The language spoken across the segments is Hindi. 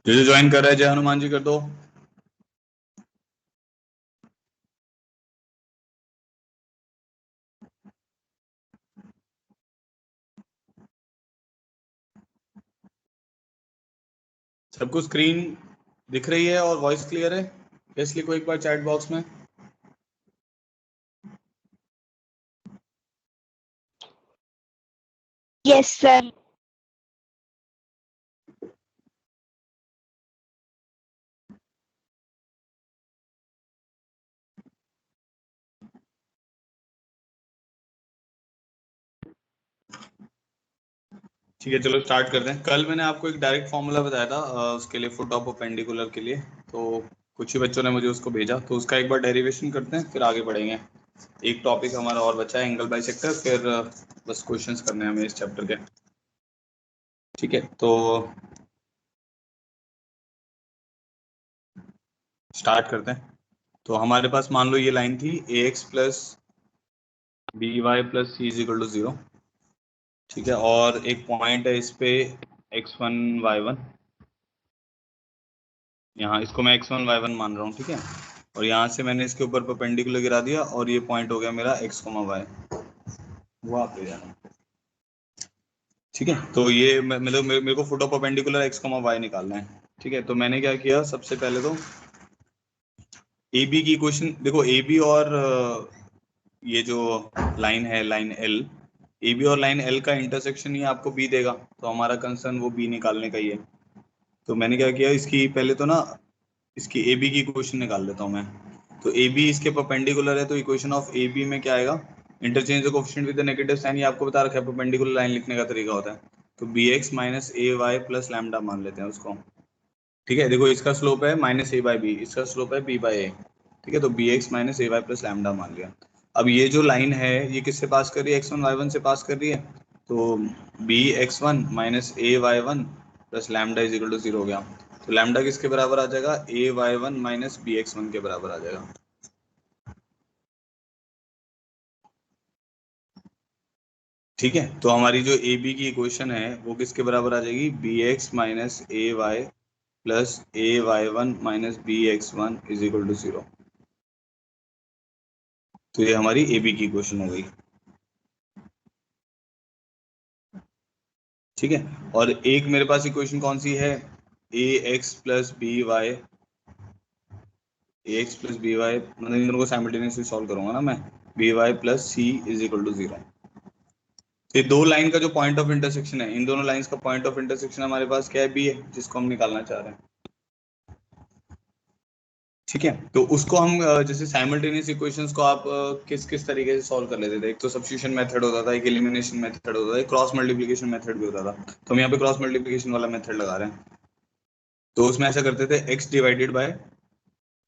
जो ज्वाइन कर रहा है जय हनुमान जी कर दो। सबको स्क्रीन दिख रही है और वॉइस क्लियर है? यस लिखो एक बार चैट बॉक्स में। Yes sir. ठीक है चलो स्टार्ट करते हैं। कल मैंने आपको एक डायरेक्ट फॉर्मूला बताया था उसके लिए, फुट ऑफ परपेंडिकुलर के लिए। तो कुछ ही बच्चों ने मुझे उसको भेजा, तो उसका एक बार डेरिवेशन करते हैं फिर आगे बढ़ेंगे। एक टॉपिक हमारा और बचा है, एंगल बाइसेक्टर, फिर बस क्वेश्चंस करने हैं हमें इस चैप्टर के। ठीक है तो स्टार्ट करते हैं। तो हमारे पास मान लो ये लाइन थी a x plus B Y plus C is equal to 0। ठीक है, और एक पॉइंट है इस पे x1 y1, यहाँ इसको मैं x1 y1 मान रहा हूँ। ठीक है, और यहाँ से मैंने इसके ऊपर परपेंडिकुलर गिरा दिया और ये पॉइंट हो गया मेरा x, y। वो आप ले जाना। ठीक है, तो ये मतलब मेरे को foot of perpendicular x, y निकालना है। ठीक है, तो मैंने क्या किया, सबसे पहले तो ए बी की इक्वेशन देखो। ए बी और ये जो लाइन है, लाइन एल, ए बी और लाइन एल का इंटरसेक्शन ही आपको बी देगा, तो हमारा कंसर्न वो बी निकालने का ही है। तो मैंने क्या किया, इसकी पहले तो ना इसकी ए बी की इक्वेशन निकाल लेता हूँ मैं। तो ए बी इसके परपेंडिकुलर है, तो इक्वेशन ऑफ ए बी में क्या आएगा, interchange the coefficient with the negative sign. ये आपको बता रखा है परपेंडिकुलर लाइन लिखने का तरीका होता है। तो B X minus A Y plus lambda मान लेते हैं उसको। ठीक है, देखो इसका स्लोप है माइनस ए बाई बी, इसका स्लोप है बी बाई ए। ठीक है, तो B X minus A Y plus lambda मान लिया। अब ये जो लाइन है ये किससे पास कर रही है, x1 y1 से पास कर रही है। तो B x1 minus A y1 plus lambda is equal to 0 हो गया। तो लैम्डा किसके बराबर आ जाएगा, ए y1 माइनस बी x1 के बराबर आ जाएगा। ठीक है, तो हमारी जो ए बी की इक्वेशन है वो किसके बराबर आ जाएगी, B X minus A Y plus A y1 minus B x1 is equal to 0। तो ये हमारी ए बी की इक्वेशन हो गई। ठीक है, और एक मेरे पास इक्वेशन कौन सी है, A x plus B Y, A x plus B Y, मतलब इन दोनों को साइमल्टेनियसली सॉल्व करूंगा ना मैं, B Y plus C is equal to 0। ये दो लाइन का जो पॉइंट ऑफ इंटरसेक्शन है, इन दोनों लाइंस का पॉइंट ऑफ इंटरसेक्शन हमारे पास क्या है, बी है, जिसको हम निकालना चाह रहे हैं। ठीक है, तो उसको हम जैसे साइमल्टेनियस इक्वेशंस को आप किस किस तरीके से सॉल्व कर लेते थे, एक तो सब्स्टिट्यूशन मेथड होता था, एक एलिमिनेशन मेथड होता था, एक क्रॉस मल्टीप्लिकेशन मेथड भी होता था। तो हम यहाँ पे क्रॉस मल्टीप्लिकेशन वाला मेथड लगा रहे हैं। तो उसमें ऐसा करते थे, x डिवाइडेड बाय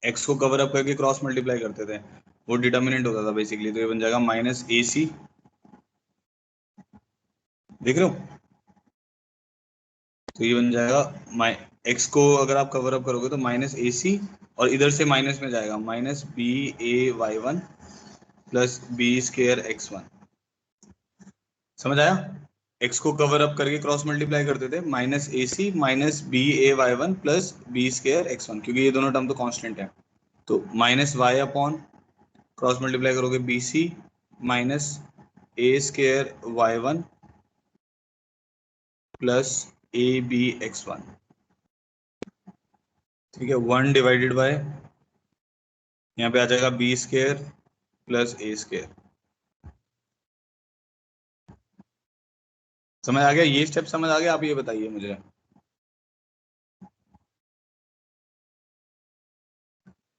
x को कवर अप करके क्रॉस मल्टीप्लाई करते थे, वो डिटर्मिनेंट होता था बेसिकली। तो ये बन जाएगा माइनस ए सी, देख रहे हो, तो ये बन जाएगा एक्स को अगर आप कवर अप करोगे तो माइनस ए सी, और इधर से माइनस में जाएगा minus b a y one plus B square x one. समझ आया, एक्स को कवर अप करके क्रॉस मल्टीप्लाई करते थे, minus A C minus b a y one plus B square x one, क्योंकि ये दोनों टर्म तो कांस्टेंट है। तो minus y upon cross multiply करोगे b c minus A square y one plus a b x one. ठीक है, वन डिवाइडेड बाय, यहाँ पे आ जाएगा बी स्केयर प्लस ए स्केयर। समझ आ गया, ये स्टेप समझ आ गया, आप ये बताइए मुझे।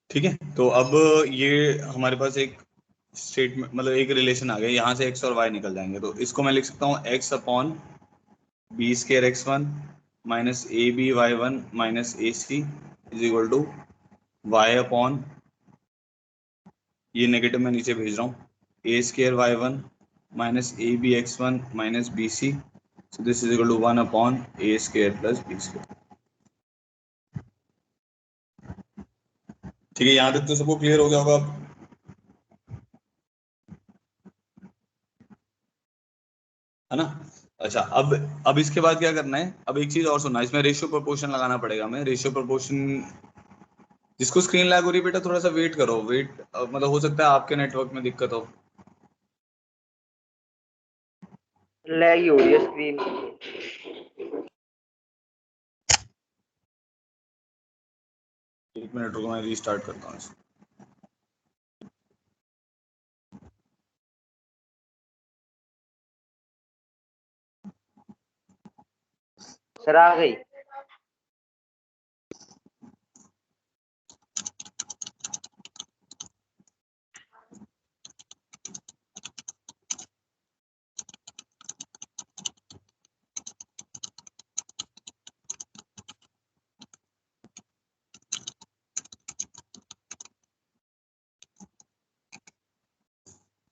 ठीक है, तो अब ये हमारे पास एक स्टेटमेंट, मतलब एक रिलेशन आ गया, यहाँ से एक्स और वाई निकल जाएंगे। तो इसको मैं लिख सकता हूँ x upon b square x one minus A B Y one minus A c is equal to y upon, ये नेगेटिव मैं नीचे भेज रहा हूँ, a square y one minus A b x one minus b c, so this is equal to one upon A square plus B square. ठीक है, यहाँ तक तो सबको क्लियर हो गया होगा अब, है ना। अच्छा, अब इसके बाद क्या करना है, अब एक चीज और सुनना, इसमें रेशियो प्रोपोर्शन लगाना पड़ेगा हमें। रेशियो प्रोपोर्शन, जिसको स्क्रीन लैग हो रही है बेटा थोड़ा सा वेट करो, वेट मतलब हो सकता है आपके नेटवर्क में दिक्कत हो। लैग ही हो रही है स्क्रीन। एक मिनट रुको, मैं रीस्टार्ट करता हूँ इसको। सर आ गई।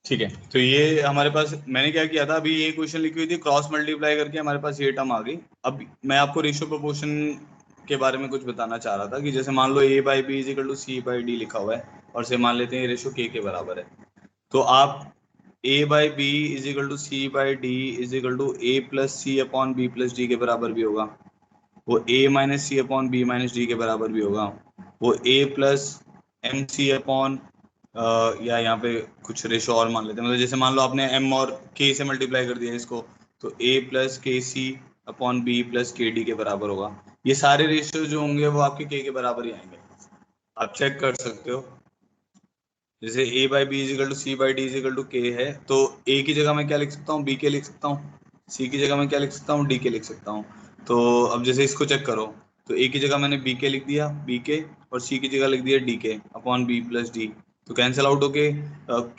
ठीक है, तो ये हमारे पास मैंने क्या किया था, अभी ये क्वेश्चन लिखी हुई थी, क्रॉस मल्टीप्लाई करके हमारे पास ये टर्म आ गई। अब मैं आपको रेशियो प्रोपोर्शन के बारे में कुछ बताना चाह रहा था कि जैसे मान लो a by B is equal to C by D लिखा हुआ है, और से मान लेते हैं ये रेशियो k के बराबर है। तो आप a by B is equal to C by D is equal to A plus C upon B plus D के बराबर भी होगा। वो a minus C upon B minus D के बराबर भी होगा। वो a plus M C upon, या यहाँ पे कुछ रेशो और मान लेते हैं, मतलब जैसे मान लो आपने m और k से मल्टीप्लाई कर दिया इसको, तो a प्लस के सी अपॉन बी प्लस के डी के बराबर होगा। ये सारे रेशियो जो होंगे वो आपके k के बराबर ही आएंगे, आप चेक कर सकते हो। जैसे a by B is equal to C by D is equal to के है, तो a की जगह मैं क्या लिख सकता हूँ, b के लिख सकता हूँ। c की जगह मैं क्या लिख सकता हूँ, d के लिख सकता हूँ। तो अब जैसे इसको चेक करो, तो a की जगह मैंने b के लिख दिया, b के, और c की जगह लिख दिया d के अपॉन b प्लस डी। तो कैंसिल आउट होके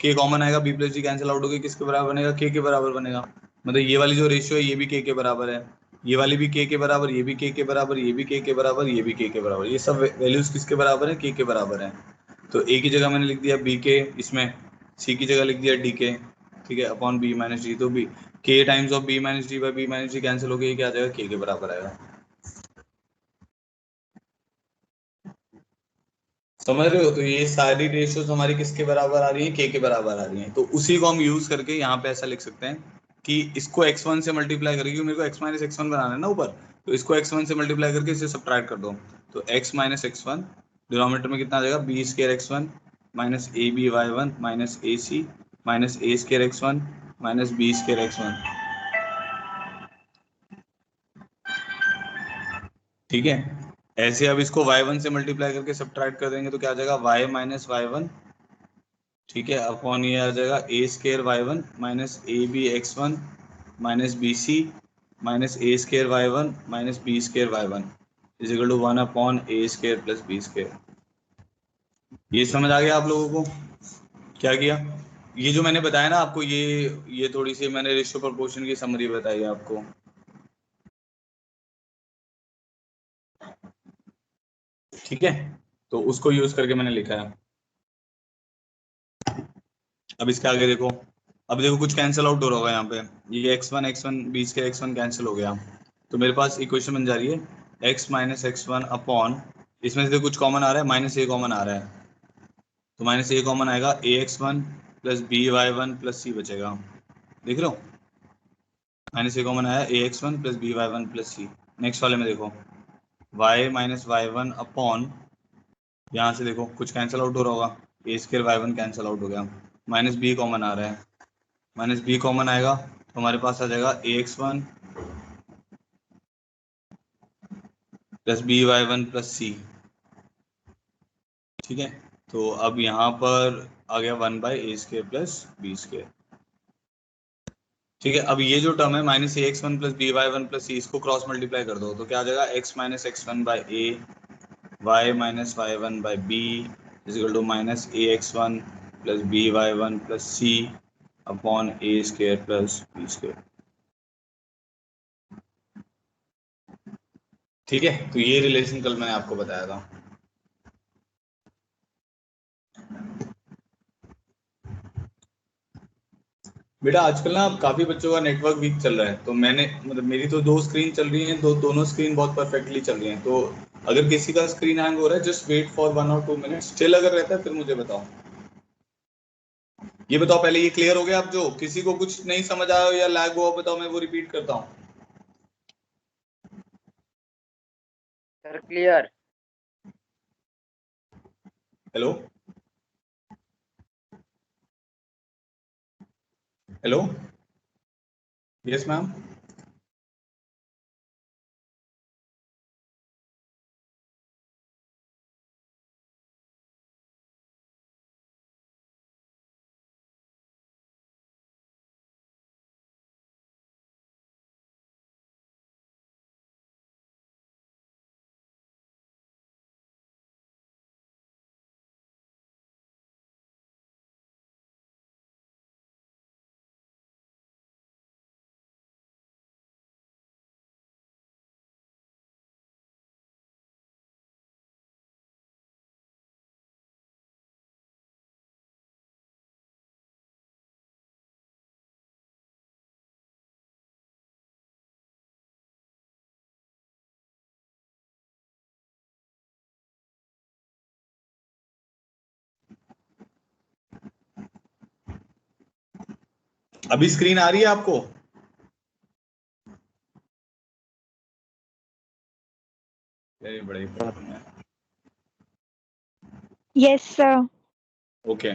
k कॉमन आएगा, b plus D cancel out होके किसके बराबर बनेगा, k के बराबर बनेगा। मतलब ये वाली जो रेशियो है ये भी k के बराबर है, ये वाली भी k के बराबर, ये भी k के बराबर, ये भी k के बराबर, ये भी k के बराबर, ये सब वैल्यूज किसके बराबर है, k के बराबर है। तो a की जगह मैंने लिख दिया b के, इसमें c की जगह लिख दिया d के, ठीक है, अपॉन b माइनस डी। तो b k times of b minus D by b minus D cancel हो गया, ये क्या आ जाएगा, k के बराबर आएगा। समझ रहे हो, तो ये सारी रेशियोज हमारी किसके बराबर आ रही है, k के बराबर आ रही हैं। तो उसी को हम यूज करके यहाँ पे ऐसा लिख सकते हैं कि इसको x1 से मल्टीप्लाई करके, क्योंकि मेरे को x माइनस एक्स वन बनाना है ना ऊपर, तो इसको x1 से मल्टीप्लाई करके इसे सब्ट्रैक्ट कर दो। तो x minus x one denominator में कितना आ जाएगा, B square x one minus A B Y one minus A C minus A square x one minus B square x one. ठीक है, ऐसे अब इसको y1 से मल्टीप्लाई करके सब्ट्रैक्ट कर देंगे तो क्या आ जाएगा, y माइनस वाई वन, ठीक है, अपॉन ये आ जाएगा a square y one minus A b x one minus b c minus A square y one minus B square y one is equal to one upon A square plus B square. ये समझ आ गया आप लोगों को, क्या किया, ये जो मैंने बताया ना आपको, ये थोड़ी सी मैंने रेशियो प्रोपोर्शन की समरी बताई है आपको। ठीक है, तो उसको यूज करके मैंने लिखा है। अब इसके आगे देखो, अब देखो कुछ कैंसिल आउट हो रहा होगा यहाँ पे, ये एक्स वन बीस के एक्स वन कैंसिल हो गया, तो मेरे पास इक्वेशन बन जा रही है x minus x one upon, इसमें से कुछ कॉमन आ रहा है, माइनस ए कॉमन आ रहा है, तो माइनस ए कॉमन आएगा, a x one plus B Y one plus c बचेगा। देख रहे हो, माइनस ए कॉमन आया, a x one plus B Y one plus c. Next वाले में देखो, y minus y one upon, यहाँ से देखो कुछ कैंसिल आउट हो रहा होगा, a square y one cancel out हो गया, माइनस बी कॉमन आ रहा है, माइनस बी कॉमन आएगा तो हमारे पास आ जाएगा a x one plus B Y one plus c. ठीक है, तो अब यहाँ पर आ गया one by a square plus B square. ठीक है, अब ये जो टर्म है minus a x one plus B Y one plus c, इसको क्रॉस मल्टीप्लाई कर दो तो क्या आ जाएगा, x minus x one by a y minus y one by B is equal to minus a x one plus B Y one plus C upon A square plus B square. ठीक है, तो ये रिलेशन कल मैंने आपको बताया था। बेटा आजकल ना काफी बच्चों का नेटवर्क वीक चल रहा है, तो मैंने मतलब मेरी तो दो स्क्रीन चल रही हैं, दोनों स्क्रीन बहुत परफेक्टली चल रही हैं, तो अगर किसी का स्क्रीन हैंग हो रहा है जस्ट वेट फॉर 1 और 2 मिनट्स, स्टिल अगर रहता है फिर मुझे बताओ। ये बताओ पहले, ये क्लियर हो गया? आप जो किसी को कुछ नहीं समझ आया हो या लैग हुआ बताओ, मैं वो रिपीट करता हूँ। Sir clear. Hello hello, yes ma'am. अभी स्क्रीन आ रही है आपको? ये बड़ी प्रॉब्लम है। Yes, sir. ओके,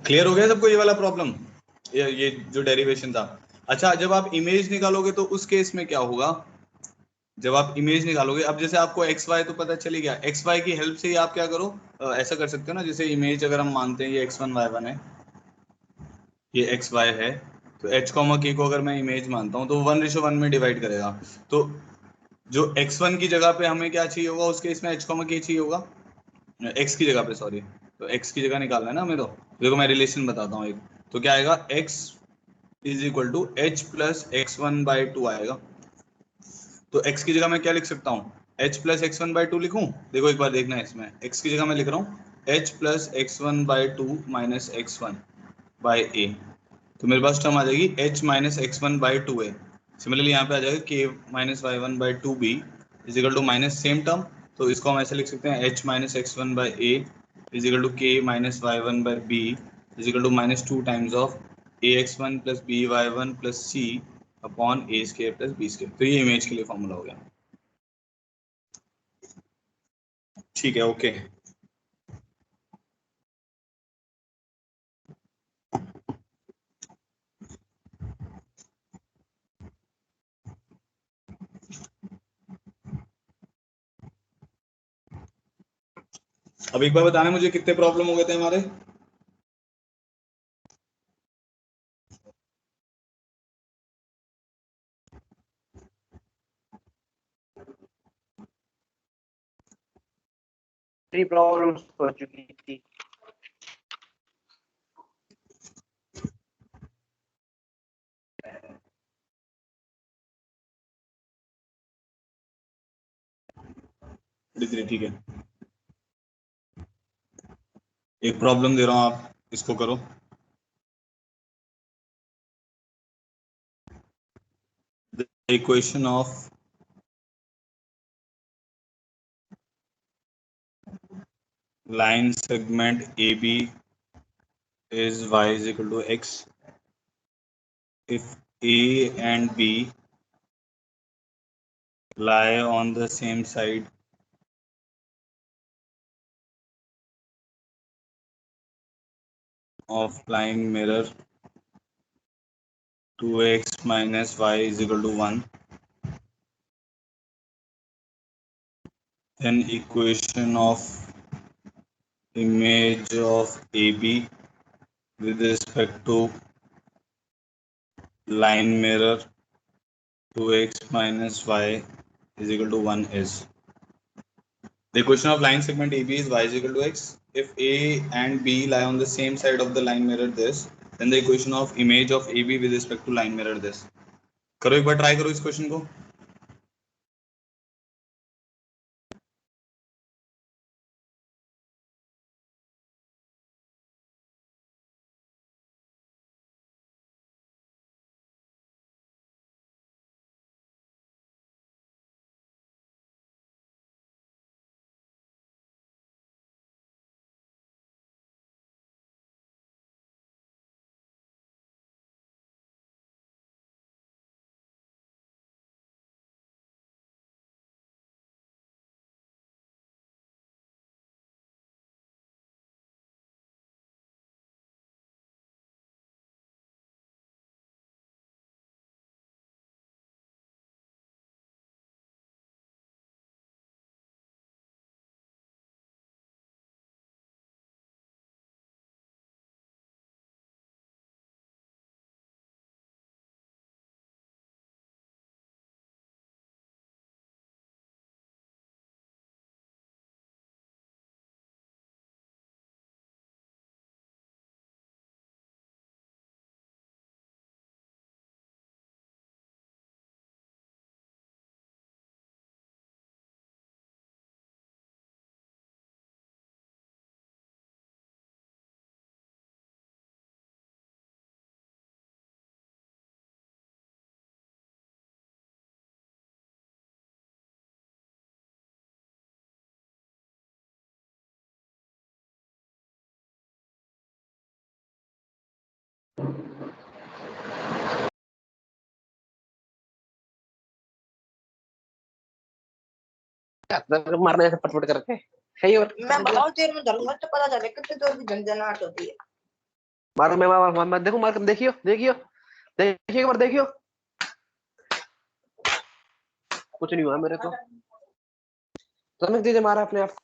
क्लियर हो गया सबको ये वाला प्रॉब्लम? ये जो डेरिवेशन था। अच्छा, जब आप इमेज निकालोगे तो उस केस में क्या होगा? जब आप इमेज निकालोगे, अब जैसे आपको एक्स वाई तो पता चली गया, एक्स वाई की हेल्प से ही आप क्या करो, ऐसा कर सकते हो ना, जैसे इमेज अगर हम मानते हैं ये एक्स वन वाई वन है, ये एक्स वाई है, तो एच कॉमा के को अगर मैं इमेज मानता हूँ तो 1:1 में डिवाइड करेगा। तो जो एक्स वन की जगह पे हमें क्या चाहिए होगा, उसके इसमें एच कॉमा के चाहिए होगा, एक्स की जगह पे, सॉरी। तो एक्स की जगह निकालना है ना हमें, तो देखो मैं रिलेशन बताता हूँ एक। तो क्या आएगा, X is equal to H plus x one by two आएगा। तो x की जगह मैं क्या लिख सकता हूँ, h plus x one by to लिखूँ? देखो एक बार देखना है, इसमें x की जगह मैं लिख रहा हूँ h plus x one by two minus x one by a. तो मेरे पास टर्म आ जाएगी h minus x one by two a. Similarly यहाँ पे आ जाएगा k minus y one by two b is equal to minus same term. तो इसको हम ऐसे लिख सकते हैं h minus x one by a is equal to k minus y one by B is equal to minus two times of A x one plus B Y one plus C upon A square plus B square. तो ये इमेज के लिए फॉर्मूला हो गया। ठीक है, ओके। अब एक बार बताना मुझे, कितने प्रॉब्लम हो गए थे हमारे? थ्री प्रॉब्लम्स हो चुकी थी। ठीक है, एक प्रॉब्लम दे रहा हूँ, आप इसको करो। The equation of line segment AB is y is equal to x if A and B lie on the same side of line mirror 2x minus y is equal to 1, then equation of image of AB with respect to line mirror 2x minus y is equal to 1 is. The equation of line segment AB is y is equal to x. If A and B lie on the same side of the line mirror this, then the equation of image of AB with respect to line mirror this. करो एक बार ट्राई करो इस क्वेश्चन को। मारना ऐसे पटपट करके सही है। मैं बताऊं तेरे में धरूंगा तो पता चले कितने जोर की झंझनाहट होती है। मारो, मैं देखो, मार कर देखियो देखियो देखियो, एक बार देखियो, कुछ नहीं हुआ मेरे को। समझ दीजिए, मारा अपने आप।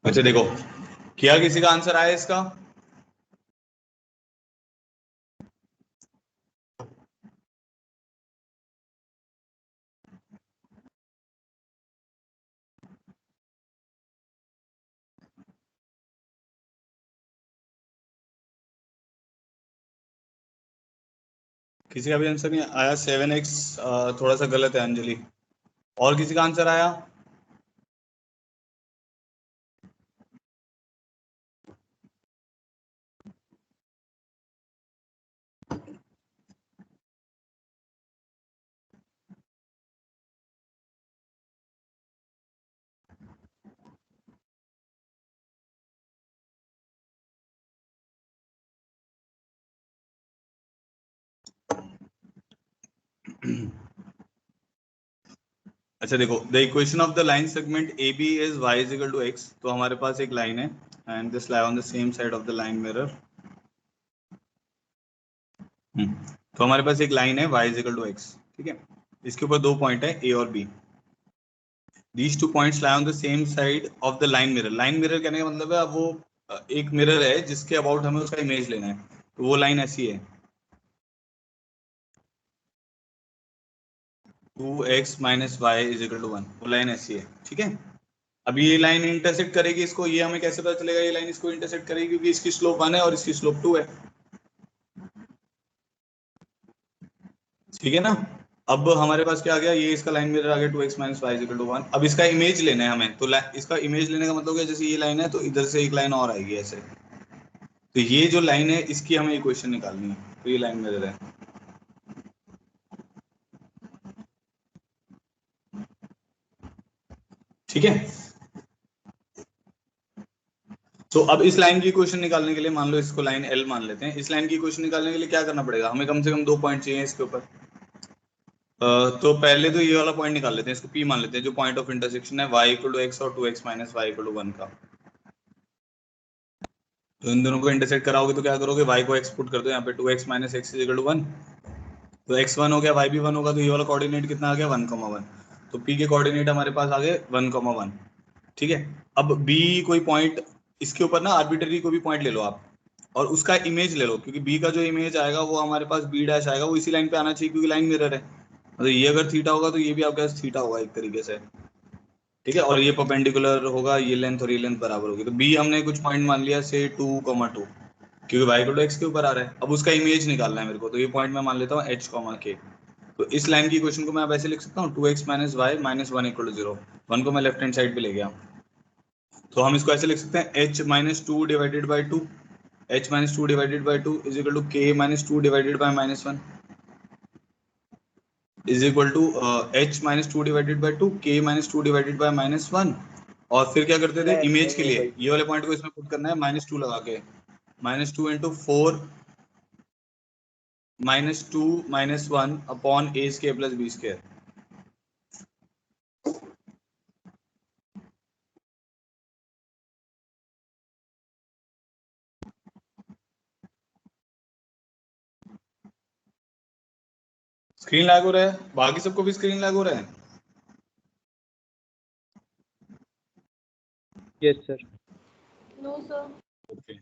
अच्छा देखो, क्या किसी का आंसर आया इसका? किसी का भी आंसर नहीं आया? 7x थोड़ा सा गलत है अंजलि। और किसी का आंसर आया? अच्छा देखो, the equation of the line segment A B is Y is equal to X. तो हमारे पास एक लाइन है and this lie on the same side of the line mirror. तो हमारे पास एक लाइन है y is equal to X, ठीक है। इसके ऊपर दो पॉइंट है a और b। These two points lie on the same side of the line mirror. Line mirror कहने का मतलब है अब वो एक मिरर है जिसके अबाउट हमें उसका इमेज लेना है। तो वो लाइन ऐसी है 2x minus Y is equal to 1। वो लाइन ऐसी है, ठीक है। अब ये लाइन इंटरसेक्ट करेगी इसको, ये हमें कैसे पता चलेगा ये लाइन इसको इंटरसेक्ट करेगी? क्योंकि इसकी स्लोप 1 है और इसकी स्लोप 2 है, ठीक है ना। अब हमारे पास क्या आ गया, ये इसका लाइन मिरर आ गया 2x minus Y is equal to 1। अब इसका इमेज लेना है हमें, तो इसका इमेज लेने का मतलब क्या, जैसे ये लाइन है तो इधर से एक लाइन और आएगी ऐसे। तो ये जो लाइन है इसकी हमें इक्वेशन निकालनी है। तो ये लाइन मिरर है, ठीक है। तो अब इस लाइन की इक्वेशन निकालने के लिए, मान लो इसको लाइन एल मान लेते हैं। इस लाइन की इक्वेशन निकालने के लिए क्या करना पड़ेगा हमें? कम से कम दो पॉइंट चाहिए इसके ऊपर। तो पहले तो ये वाला पॉइंट निकाल लेते हैं, इसको P मान लेते हैं, जो पॉइंट ऑफ इंटरसेक्शन है y इक्वल टू एक्स और 2x minus Y equal to 1 का। तो इन दोनों को इंटरसेक्ट कराओगे तो क्या करोगे, y को x पुट कर दो यहाँ पे, 2x minus X is equal to 1। तो x 1 हो गया, y भी 1 होगा, तो ये वाला कोऑर्डिनेट कितना आ गया 1,1। तो P के कोऑर्डिनेट हमारे पास आ गए 1,1, ठीक है। अब B कोई पॉइंट इसके ऊपर ना, आर्बिट्ररी कोई भी पॉइंट ले लो आप और उसका इमेज ले लो, क्योंकि B का जो इमेज आएगा वो हमारे पास B डैश आएगा, वो इसी लाइन पे आना चाहिए क्योंकि लाइन मिरर है। मतलब ये अगर थीटा होगा तो ये भी आपके पास थीटा होगा एक तरीके से, ठीक है। और ये परपेंडिकुलर होगा, ये लेंथ और ये लेंथ बराबर होगी। तो बी हमने कुछ पॉइंट मान लिया से 2,2, क्योंकि वाई इक्वल टू एक्स के ऊपर आ रहा है। अब उसका इमेज निकालना है मेरे को, तो ये पॉइंट मैं मान लेता हूँ h, k। तो इस लाइन की इक्वेशन को मैं अब ऐसे लिख सकता हूँ 2x minus y minus 1 equal to 0। 1 को मैं लेफ्ट हैंड साइड पे ले गया, तो हम इसको ऐसे लिख सकते हैं h minus 2 divided by 2, h minus 2 divided by 2 is equal to k minus 2 divided by minus 1 is equal to h minus 2 divided by 2, k minus 2 divided by minus 1। और फिर क्या करते थे, इमेज के लिए ये वाले पॉइंट को इसमें पुट करना है -2 लगा के, -2 into 4 -2 -1 upon a square plus b square. Screen lag हो रहा है? बाकी सबको भी स्क्रीन लैग हो रहा है? Yes sir. No sir. Okay.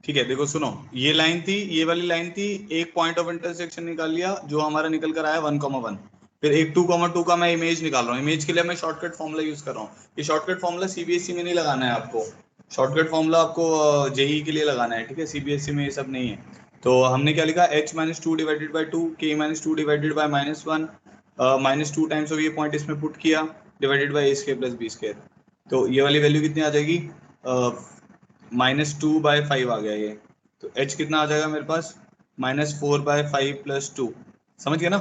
ठीक है, देखो सुनो, ये लाइन थी, ये वाली लाइन थी, एक पॉइंट ऑफ इंटरसेक्शन निकाल लिया जो हमारा निकल कर आया 1,1। फिर एक 2,2 का मैं इमेज निकाल रहा हूँ। इमेज के लिए मैं शॉर्टकट फॉर्मूला यूज कर रहा हूँ। ये शॉर्टकट फॉर्मूला सीबीएसई में नहीं लगाना है आपको, शॉर्टकट फॉर्मूला आपको जेई के लिए लगाना है, ठीक है? सीबीएसई में ये सब नहीं है। तो हमने क्या लिखा, h-2 divided by 2, k-2 divided by -1, -2 times of ये पॉइंट इसमें पुट किया, डिवाइडेड बाई a² + b²। तो ये वाली वैल्यू कितनी आ जाएगी, -2/5 आ गया ये। तो h कितना आ जाएगा मेरे पास, -4/5 + 2, समझ गए ना?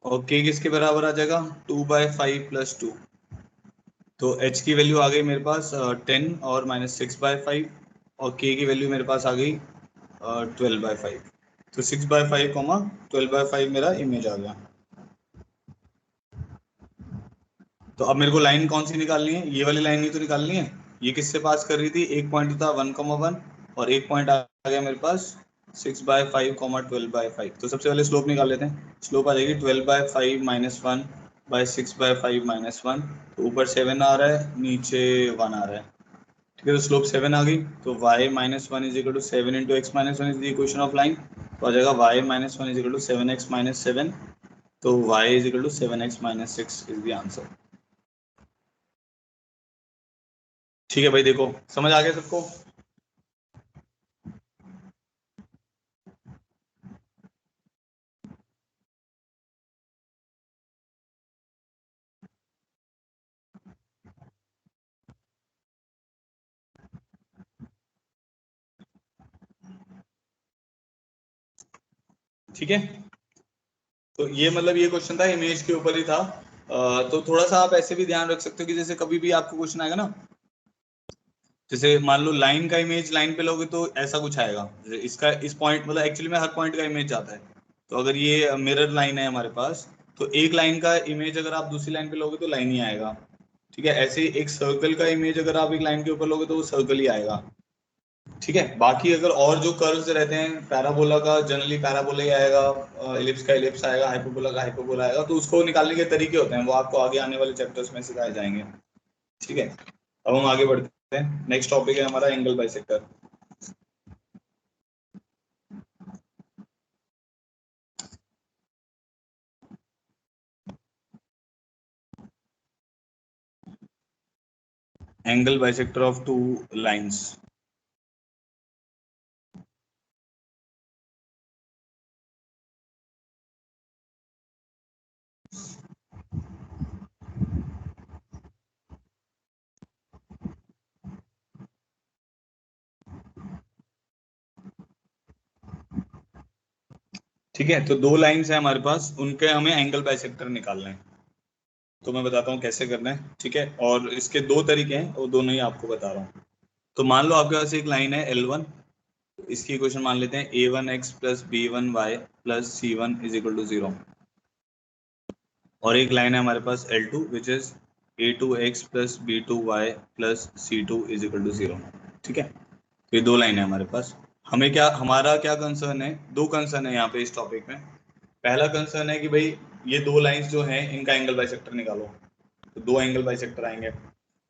और k किसके बराबर आ जाएगा, 2/5 + 2। तो h की वैल्यू आ गई मेरे पास 10 और -6/5, और k की वैल्यू मेरे पास आ गई 12/5। तो 6/5, 12/5 मेरा इमेज आ गया। तो अब मेरे को लाइन कौन सी निकालनी है, ये वाली लाइन ही तो निकालनी है। ये किससे पास कर रही थी, एक पॉइंट था 1,1 और एक पॉइंट आ गया मेरे पास 6/5, 12/5। तो सबसे पहले स्लोप निकाल लेते हैं। स्लोप आ जाएगी 12/5 - 1/6/5 -1। तो ऊपर 7 आ रहा है, नीचे 1 आ रहा है, ठीक है? तो स्लोप 7 आ गई। तो y - 1 = 7 × x - 1 is the equation of line. तो आ जाएगा y - 1 = 7x - 7। तो y = 7x - 6 is the answer. ठीक है भाई, देखो समझ आ गया सबको? ठीक है, तो ये मतलब ये क्वेश्चन था, इमेज के ऊपर ही था। तो थोड़ा सा आप ऐसे भी ध्यान रख सकते हो कि जैसे कभी भी आपको क्वेश्चन आएगा ना, जैसे मान लो लाइन का इमेज लाइन पे लोगे तो ऐसा कुछ आएगा, जैसे इसका इस पॉइंट, मतलब एक्चुअली में हर पॉइंट का इमेज आता है। तो अगर ये मिरर लाइन है हमारे पास, तो एक लाइन का इमेज अगर आप दूसरी लाइन पे लोगे तो लाइन ही आएगा, ठीक है? ऐसे ही एक सर्कल का इमेज अगर आप एक लाइन के ऊपर लोगे तो वो सर्कल ही आएगा, ठीक है? बाकी अगर और जो कर्व्स रहते हैं, पैराबोला का जनरली पैराबोला ही आएगा, इलिप्स का इलिप्स आएगा, हाइपरबोला का हाइपरबोला आएगा। तो उसको निकालने के तरीके होते हैं, वो आपको आगे आने वाले चैप्टर्स में सिखाए जाएंगे, ठीक है? अब हम आगे बढ़ते हैं। नेक्स्ट टॉपिक है हमारा angle bisector. Angle bisector of two lines. ठीक है, तो दो लाइंस है हमारे पास, उनके हमें एंगल बाइसेक्टर निकालना है। तो मैं बताता हूँ कैसे करना है, ठीक है? और इसके दो तरीके हैं, वो दोनों ही आपको बता रहा हूँ। तो मान लो आपके पास एक लाइन है L1, इसकी इक्वेशन मान लेते हैं a1x + b1y + c1 = 0। और एक लाइन है हमारे पास L2 which is a2x + b2y + c2 = 0, ठीक है? तो ये दो लाइन है हमारे पास। हमें क्या, हमारा क्या कंसर्न है, दो कंसर्न है यहाँ पे इस टॉपिक में। पहला कंसर्न है कि भाई ये दो लाइंस जो हैं इनका एंगल बाइसेक्टर निकालो, तो दो एंगल बाइसेक्टर आएंगे।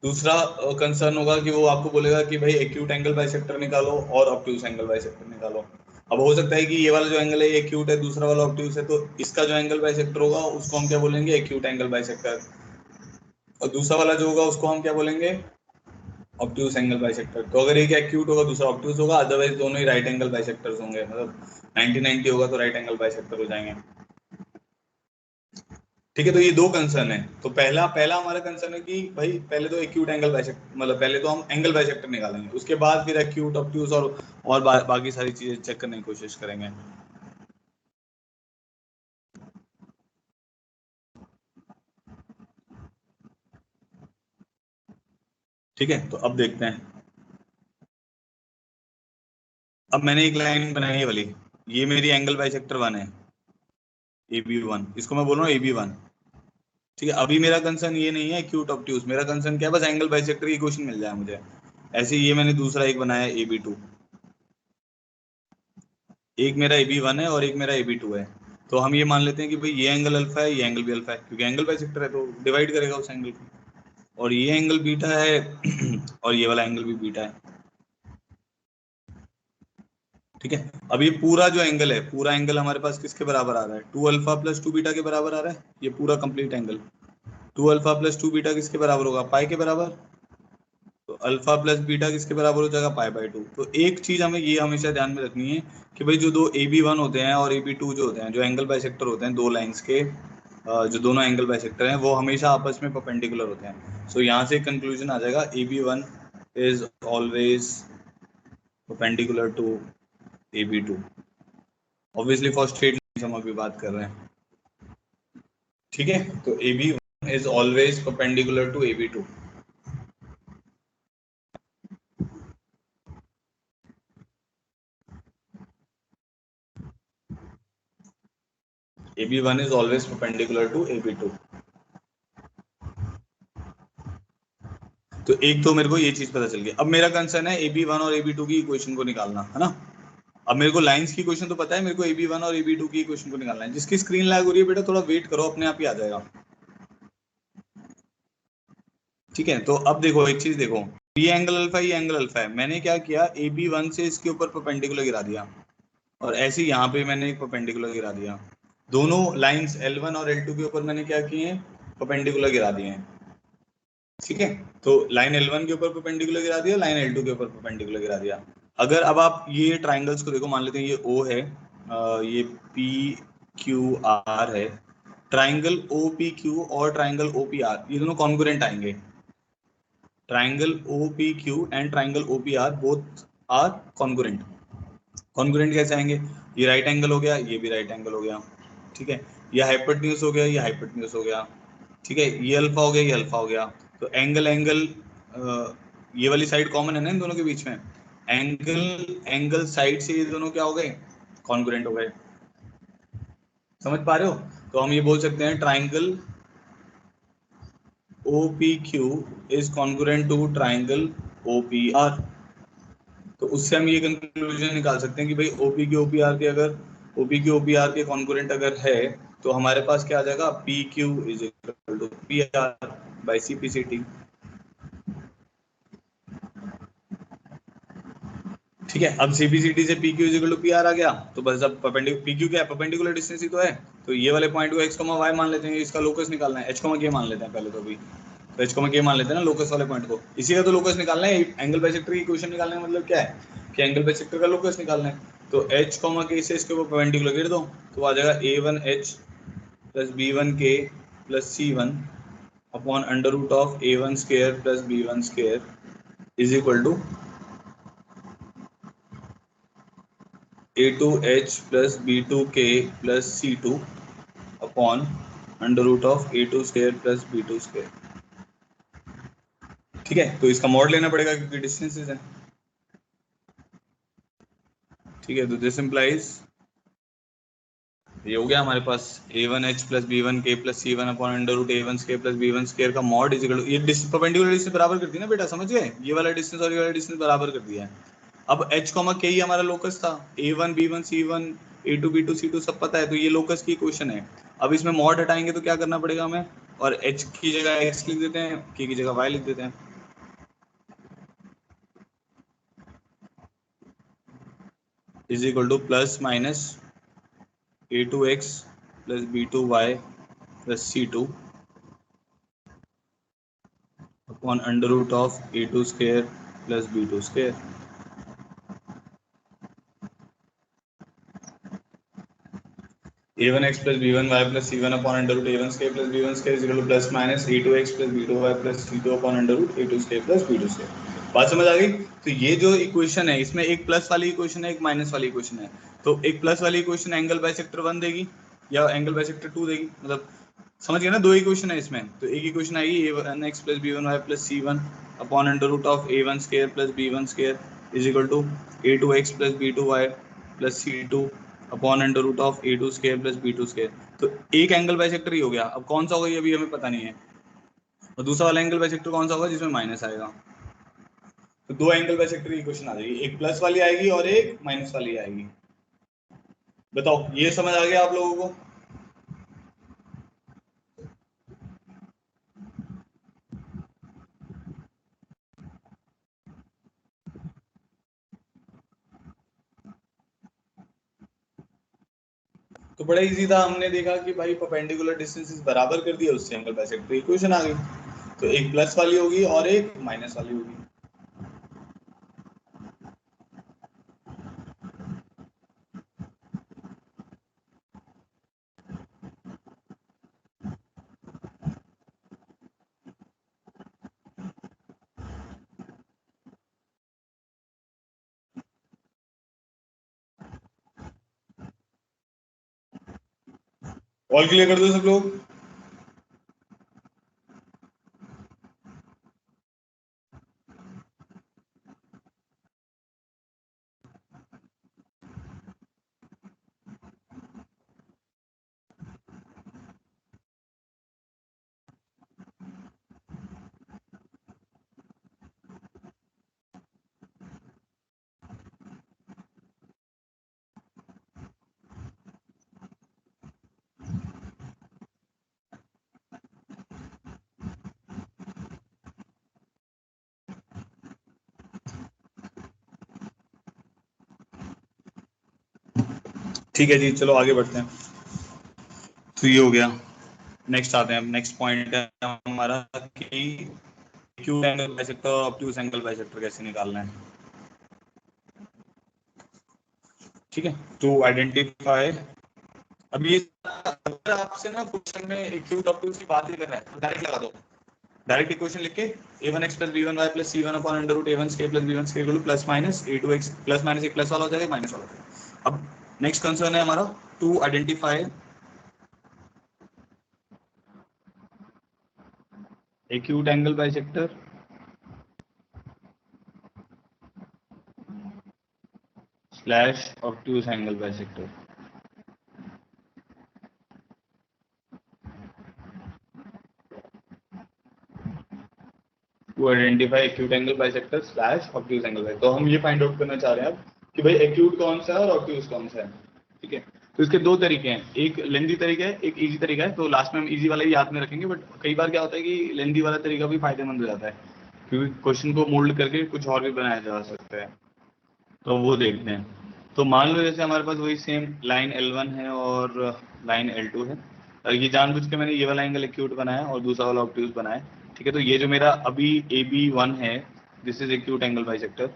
दूसरा कंसर्न होगा कि वो आपको बोलेगा कि भाई एक्यूट एंगल बाइसेक्टर निकालो और ऑब्ट्यूज एंगल बाइसेक्टर निकालो। अब हो सकता है कि ये वाला जो एंगल है एक्यूट है, दूसरा वाला ऑब्ट्यूज है, तो इसका जो एंगल बाइसेक्टर होगा उसको हम क्या बोलेंगे, एक्यूट एंगल बाइसेक्टर। और दूसरा वाला जो होगा उसको हम क्या बोलेंगे, ऑब्ट्यूज एंगल बाइसेक्टर। तो अगर एक एक्यूट होगा दूसरा ऑब्ट्यूज होगा, अदरवाइज दोनों ही राइट एंगल बाइसेक्टर्स होंगे, मतलब 90-90 होगा तो राइट एंगल बाइसेक्टर हो जाएंगे, ठीक है? तो ये दो कंसर्न है। तो पहला पहला हमारा कंसर्न है कि भाई पहले तो एक्यूट एंगल बाइसेक्टर, मतलब पहले तो हम एंगल बाइसेक्टर निकालेंगे, उसके बाद फिर एक्यूट, ऑब्ट्यूज और बाकी सारी चीजें चेक करने की कोशिश करेंगे। ठीक है, तो अब देखते हैं। अब मैंने एक लाइन बनाई है वाली, ये मेरी एंगल बाइसेक्टर 1 है, AB1, इसको मैं बोल रहा हूँ AB1, ठीक है। अभी मेरा कंसर्न ये नहीं है एक्यूट ऑब्ट्यूज, मेरा कंसर्न क्या है, बस एंगल बाइसेक्टर की क्वेश्चन मिल जाए मुझे। ऐसे ये मैंने दूसरा एक बनाया AB2, एक मेरा AB1 है और एक मेरा AB2 है। तो हम ये मान लेते हैं कि भाई ये एंगल अल्फा है, ये एंगल भी अल्फा है, क्योंकि एंगल बाइसेक्टर है तो डिवाइड करेगा उस एंगल को। और ये एंगल बीटा है और ये वाला एंगल भी बीटा है, ठीक है। अब ये पूरा जो एंगल है, पूरा एंगल हमारे पास किसके बराबर आ रहा है, 2 अल्फा प्लस 2 बीटा के बराबर आ रहा है। ये पूरा complete angle 2 alpha plus 2 beta किसके बराबर होगा, पाई के बराबर। तो अल्फा प्लस बीटा किसके बराबर हो जाएगा, पाई बाय 2। तो एक चीज हमें ये हमेशा ध्यान में रखनी है कि भाई जो दो AB1 होते हैं और AB2 जो होते हैं, जो एंगल बाइसेक्टर होते हैं, दो लाइंस के जो दोनों एंगल बाइसेक्टर हैं, वो हमेशा आपस में परपेंडिकुलर होते हैं। सो यहाँ से कंक्लूजन आ जाएगा AB1 is always perpendicular to AB2। Obviously for straight lines हम अभी बात कर रहे हैं, ठीक है। तो AB1 is always perpendicular to AB2। AB1 is always perpendicular to AB2। तो एक तो मेरे को ये चीज पता चल गई। अब मेरा कंसर्न है AB1 और AB2 की इक्वेशन को निकालना, है ना। अब मेरे को लाइंस की इक्वेशन तो पता है, मेरे को AB1 और AB2 की इक्वेशन को निकालना है। जिसकी स्क्रीन लैग हो रही है बेटा थोड़ा वेट करो, अपने आप ही आ जाएगा, ठीक है। तो अब देखो एक चीज देखो, ये एंगल अल्फा, ये एंगल अल्फा है। मैंने क्या किया, AB1 से इसके ऊपर परपेंडिकुलर गिरा दिया और ऐसे यहाँ पे मैंने एक परपेंडिकुलर गिरा दिया। दोनों लाइंस L1 और L2 के ऊपर मैंने क्या किए हैं, परपेंडिकुलर गिरा दिए हैं, ठीक है। तो लाइन L1 के ऊपर परपेंडिकुलर गिरा दिया, लाइन L2 के ऊपर परपेंडिकुलर गिरा दिया। अगर अब आप ये ट्राइंगल्स को देखो, मान लेते हैं ये O है, ये PQR है। ट्राइंगल OPQ और ट्राइंगल OPR ये दोनों कॉन्ग्रुएंट आएंगे। Triangle OPQ and triangle OPR both are congruent. Congruent कैसे आएंगे, ये राइट एंगल हो गया, ये भी राइट एंगल हो गया, ठीक है। ये हाइपोटेन्यूज हो गया, ये हाइपोटेन्यूज हो गया, ठीक है। ये अल्फा हो गया, ये अल्फा हो गया। तो एंगल एंगल ये वाली साइड कॉमन है ना इन दोनों के बीच में। एंगल साइड से ये दोनों क्या हो गए, कॉन्ग्रुएंट हो गए। समझ पा रहे हो। तो हम ये बोल सकते हैं triangle OPQ is congruent to triangle OPR। तो उससे हम ये कंक्लूजन निकाल सकते हैं कि भाई OPQ OPR के कॉन्ग्रुएंट अगर है तो हमारे पास क्या आ जाएगा, PQ is equal to PR by CPCT, ठीक है। अब CPCT से PQ is equal to PR आ गया, तो बस अब PQ क्या है, परपेंडिकुलर डिस्टेंस ही तो है। तो ये वाले पॉइंट को x, y मान लेते हैं, इसका लोकस निकालना है, h, k मान लेते हैं पहले तो अभी। तो h, k मान लेते हैं ना लोकस वाले पॉइंट को, इसी का तो लोकस निकालना है। एंगल बाइसेक्टर की इक्वेशन निकालने का मतलब क्या है कि एंगल बाइसेक्टर का लोकस निकालना है। तो h, k से इसके ऊपर परपेंडिकुलर गिर दो, तो आ जाएगा A1h plus B1k plus C1 upon under root of A1 square plus B1 square is equal to A2h plus B2k plus C2 upon under root of A2 square plus B2 square, ठीक है। तो इसका मॉड लेना पड़ेगा क्योंकि डिस्टेंसेस है, ठीक है। तो दिस इंप्लाइज ये हो गया हमारे पास A1h plus B1k plus C1 upon under root A1 square plus B1 square का मॉड इज इक्वल टू, ये परपेंडिकुलर डिस्टेंस बराबर कर दी ना बेटा, समझ गए, ये वाला डिस्टेंस और ये वाला डिस्टेंस बराबर कर दिया है। अब h, k ही हमारा लोकस था, A1 B1 C1 A2 B2 C2 सब पता है, तो ये लोकस की इक्वेशन है। अब इसमें मॉड हटाएंगे तो क्या करना पड़ेगा हमें, और h की जगह x लिख देते हैं, k की जगह y लिख देते हैं, is equal to plus minus A2x plus B2y plus C2 upon under root of A2 square plus B2 square. A1x plus B1y plus C1 upon under root A1 square plus B1 square is equal to plus minus A2x plus B2y plus C2 upon under root A2 square plus B2 square। बात समझ आ गई। तो ये जो इक्वेशन है इसमें एक प्लस वाली इक्वेशन है, एक माइनस वाली इक्वेशन है। तो एक प्लस वाली इक्वेशन एंगल बाइसेक्टर 1 देगी या एंगल बाइसेक्टर 2 देगी, मतलब समझ गए ना, दो इक्वेशन है इसमें। तो एक इक्वेशन आएगी A1x plus B1y plus C1 upon under root of A1 square plus B1 square is equal to A2x plus B2y plus C2 upon under root of a2 square plus b2 square. तो एक एंगल बाइसेक्टर ही हो गया। अब कौन सा होगा ये अभी हमें पता नहीं है, और दूसरा वाला एंगल बाइसेक्टर कौन सा होगा जिसमें माइनस आएगा। तो दो एंगल बाइसेक्टर की क्वेश्चन आ जाएगी, एक प्लस वाली आएगी और एक माइनस वाली आएगी। बताओ ये समझ आ गया आप लोगों को? तो बड़ा इजी था, हमने देखा कि भाई परपेंडिकुलर डिस्टेंसेस बराबर कर दिया, उससे एंगल बाइसेक्टर इक्वेशन आ गई। तो एक प्लस वाली होगी और एक माइनस वाली होगी। ऑल क्लियर कर दो सब लोग। ठीक है जी, चलो आगे बढ़ते हैं। तो ये हो गया। नेक्स्ट आते हैं, नेक्स्ट पॉइंट है हमारा कि एक्यूट एंगल बाइसेक्टर और ऑब्ट्यूज एंगल बाइसेक्टर कैसे निकालना है। ठीक है, टू आइडेंटिफाई। अब ये अगर आपसे ना क्वेश्चन में एक्यूट ऑब्ट्यूज की बात ही कर रहा है तो डायरेक्ट लगा दो, डायरेक्ट इक्वेशन लिख के a1x plus b1y plus c1 upon under root a1 square plus b1 square equal to plus minus a2x plus minus एक प्लस वाला हो जाएगा, माइनस वाला हो जाएगा। अब नेक्स्ट कंसर्न है हमारा to identify acute angle bisector slash obtuse angle bisector. To identify acute angle bisector slash obtuse angle bisector. तो हम ये फाइंड आउट करना चाह रहे हैं अब कि भाई एक्यूट कौन सा है और ऑब्ट्यूज कौन सा है। ठीक है, तो इसके दो तरीके हैं, एक लेंदी तरीका है, एक इजी तरीका है। तो लास्ट में हम इजी वाला ही याद में रखेंगे, बट कई बार क्या होता है कि लेंदी वाला तरीका भी फायदेमंद हो जाता है, क्योंकि क्वेश्चन को मोल्ड करके कुछ और भी बनाया जा सकता है। तो वो देखते हैं। तो मान लो जैसे हमारे पास वही सेम लाइन L1 है और लाइन L2 है, और ये जानबूझ के मैंने ये वाला एंगल एक्यूट बनाया और दूसरा वाला ऑब्ट्यूज बनाया। ठीक है, तो ये जो मेरा अभी AB1 है, this is acute angle bisector.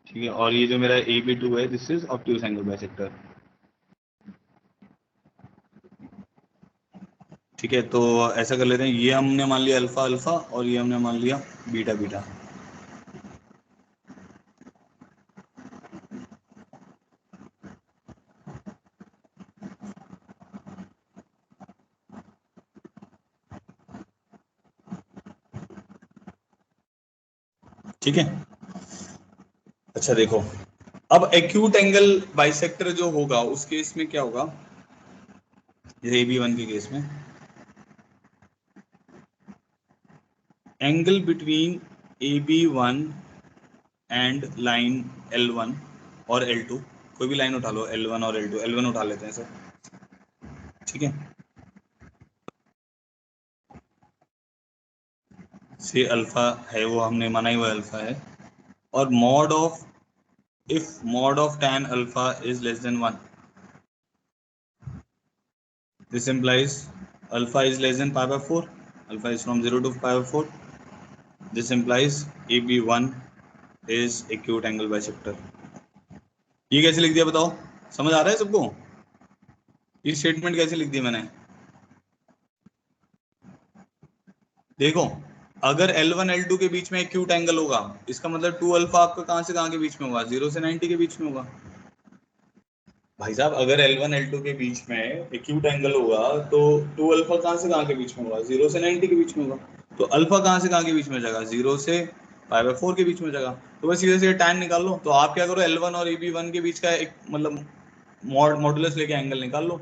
ठीक है, और ये जो मेरा AB2 है, this is obtuse angle bisector. ठीक है, तो ऐसा कर लेते हैं, ये हमने मान लिया अल्फा अल्फा और ये हमने मान लिया बीटा बीटा। ठीक है, अच्छा देखो, अब एक्यूट एंगल बाइसेक्टर जो होगा उस केस में क्या होगा, जैसे AB1 के केस में angle between AB1 and line L1 और L2, कोई भी लाइन उठा लो, L1 और L2, L1 उठा लेते हैं सर। ठीक है, से अल्फा है, वो हमने माना ही वो अल्फा है, और mod of, if mod of tan alpha is less than 1, this implies alpha is less than pi by 4, alpha is from 0 to pi by 4, this implies AB1 is acute angle bisector। ये कैसे लिख दिया बताओ, समझ आ रहा है सबको? ये स्टेटमेंट कैसे लिख दी मैंने, देखो अगर L1 L2 के बीच में एक्यूट एंगल होगा, इसका मतलब 2 अल्फा आपका कहां से कहां के बीच में होगा, 0 से 90 के बीच में होगा। भाई साहब अगर L1 L2 के बीच में एक्यूट एंगल होगा तो 2 अल्फा कहां से कहां के बीच में होगा, 0 से 90 के बीच में होगा। तो अल्फा कहां से कहां के बीच में हो जाएगा, 0 से पाई बाय 4 के बीच में हो जाएगा। तो बस सीधे सीधे tan निकाल लो। तो आप क्या करो, L1 और AB1 के बीच का एक मतलब मॉडुलस लेके एंगल निकाल लो।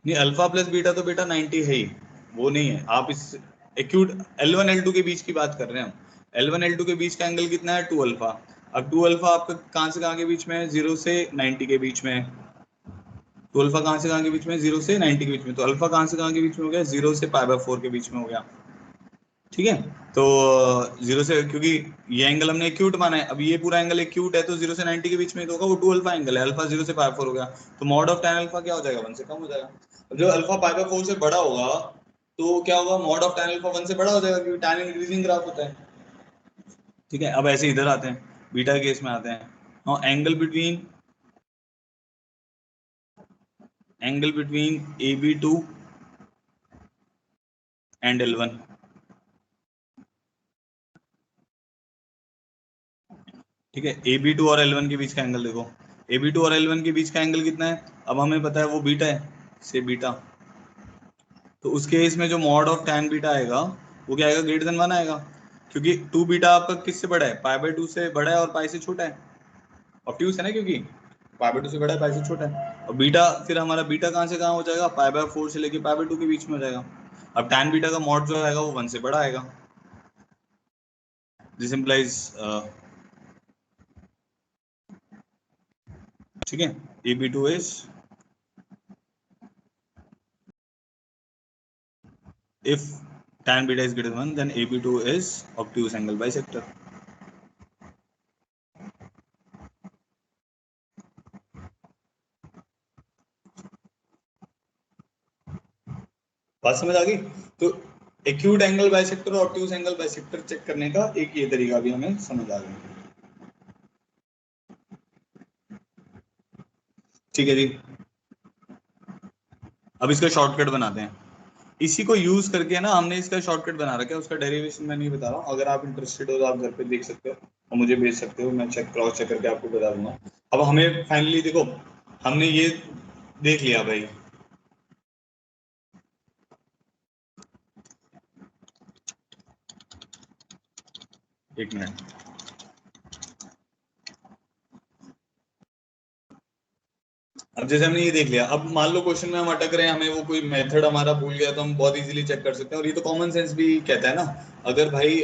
नहीं, अल्फा प्लस बीटा तो बेटा 90 है ही, वो नहीं है। आप इस एक्यूट L1 L2 के बीच की बात कर रहे हैं हम। L1 L2 के बीच का एंगल कितना है, 2 अल्फा। अब 2 अल्फा आपका कहां से कहां के बीच में है, 0 से 90 के बीच में है। तो अल्फा कहां से कहां के बीच में, 0 से 90 के बीच में। तो अल्फा कहां से कहां के बीच में हो गया, 0 से पाई बाय 4 के बीच में हो गया। ठीक है, तो 0 से, क्योंकि ये एंगल हमने एक्यूट माना है, अब ये पूरा एंगल एक्यूट है तो 0 से 90 के बीच में तो होगा, वो 2 अल्फा एंगल है। अल्फा 0 से पाई 4 हो गया, तो मॉड ऑफ tan अल्फा क्या हो जाएगा, 1 से कम हो जाएगा। अब जब अल्फा पाई बाय 4 से बड़ा होगा तो क्या होगा, मॉड ऑफ tan अल्फा 1 से बड़ा हो जाएगा, क्योंकि tan इंक्रीजिंग ग्राफ होता है। ठीक है, अब ऐसे इधर आते हैं, बीटा के केस में आते हैं। हाँ, angle between AB2 and L1। ठीक है, AB2 और L1 के बीच का एंगल देखो। AB2 और L1 के बीच का एंगल कितना है, अब हमें पता है वो बीटा है, से बीटा। तो उस केस में जो मॉड ऑफ tan बीटा आएगा वो क्या आएगा, ग्रेटर देन 1 आएगा, क्योंकि 2 बीटा आपका किससे बड़ा है, पाई बाय 2 से बड़ा है और पाई से छोटा है। ऑब्ट्यूज है ना, क्योंकि पाई बाय 2 से बड़ा है, पाई से छोटा है। और बीटा, फिर हमारा बीटा कहाँ से कहाँ हो जाएगा, पाई बाय 4 से लेके पाई बाय 2 के बीच में हो जाएगा। अब tan बीटा का मॉड जो आएगा वो 1 से बड़ा आएगा। दिस इंप्लाइज, ठीक है, AB2 is, if tan beta is greater than 1 then AB2 is obtuse angle bisector। बात समझ आ गई। तो एक्यूट एंगल बाइसेक्टर और ऑब्ट्यूज एंगल बाइसेक्टर चेक करने का एक ये तरीका भी हमें समझ आ गया। ठीक है जी, अब इसका शॉर्टकट बनाते हैं। इसी को यूज करके ना हमने इसका शॉर्टकट बना रखा है, उसका डेरिवेशन मैं नहीं बता रहा हूँ। अगर आप इंटरेस्टेड हो तो आप घर पे देख सकते हो और मुझे भेज सकते हो, मैं क्रॉस चेक करके आपको बता दूंगा। अब हमें फाइनली देखो, हमने ये देख लिया भाई, एक मिनट। अब जैसे हमने ये देख लिया, अब मान लो क्वेश्चन में हम अटक रहे हैं, हमें वो कोई मेथड हमारा भूल गया तो हम बहुत इजीली चेक कर सकते हैं। और ये तो कॉमन सेंस भी कहता है ना, अगर भाई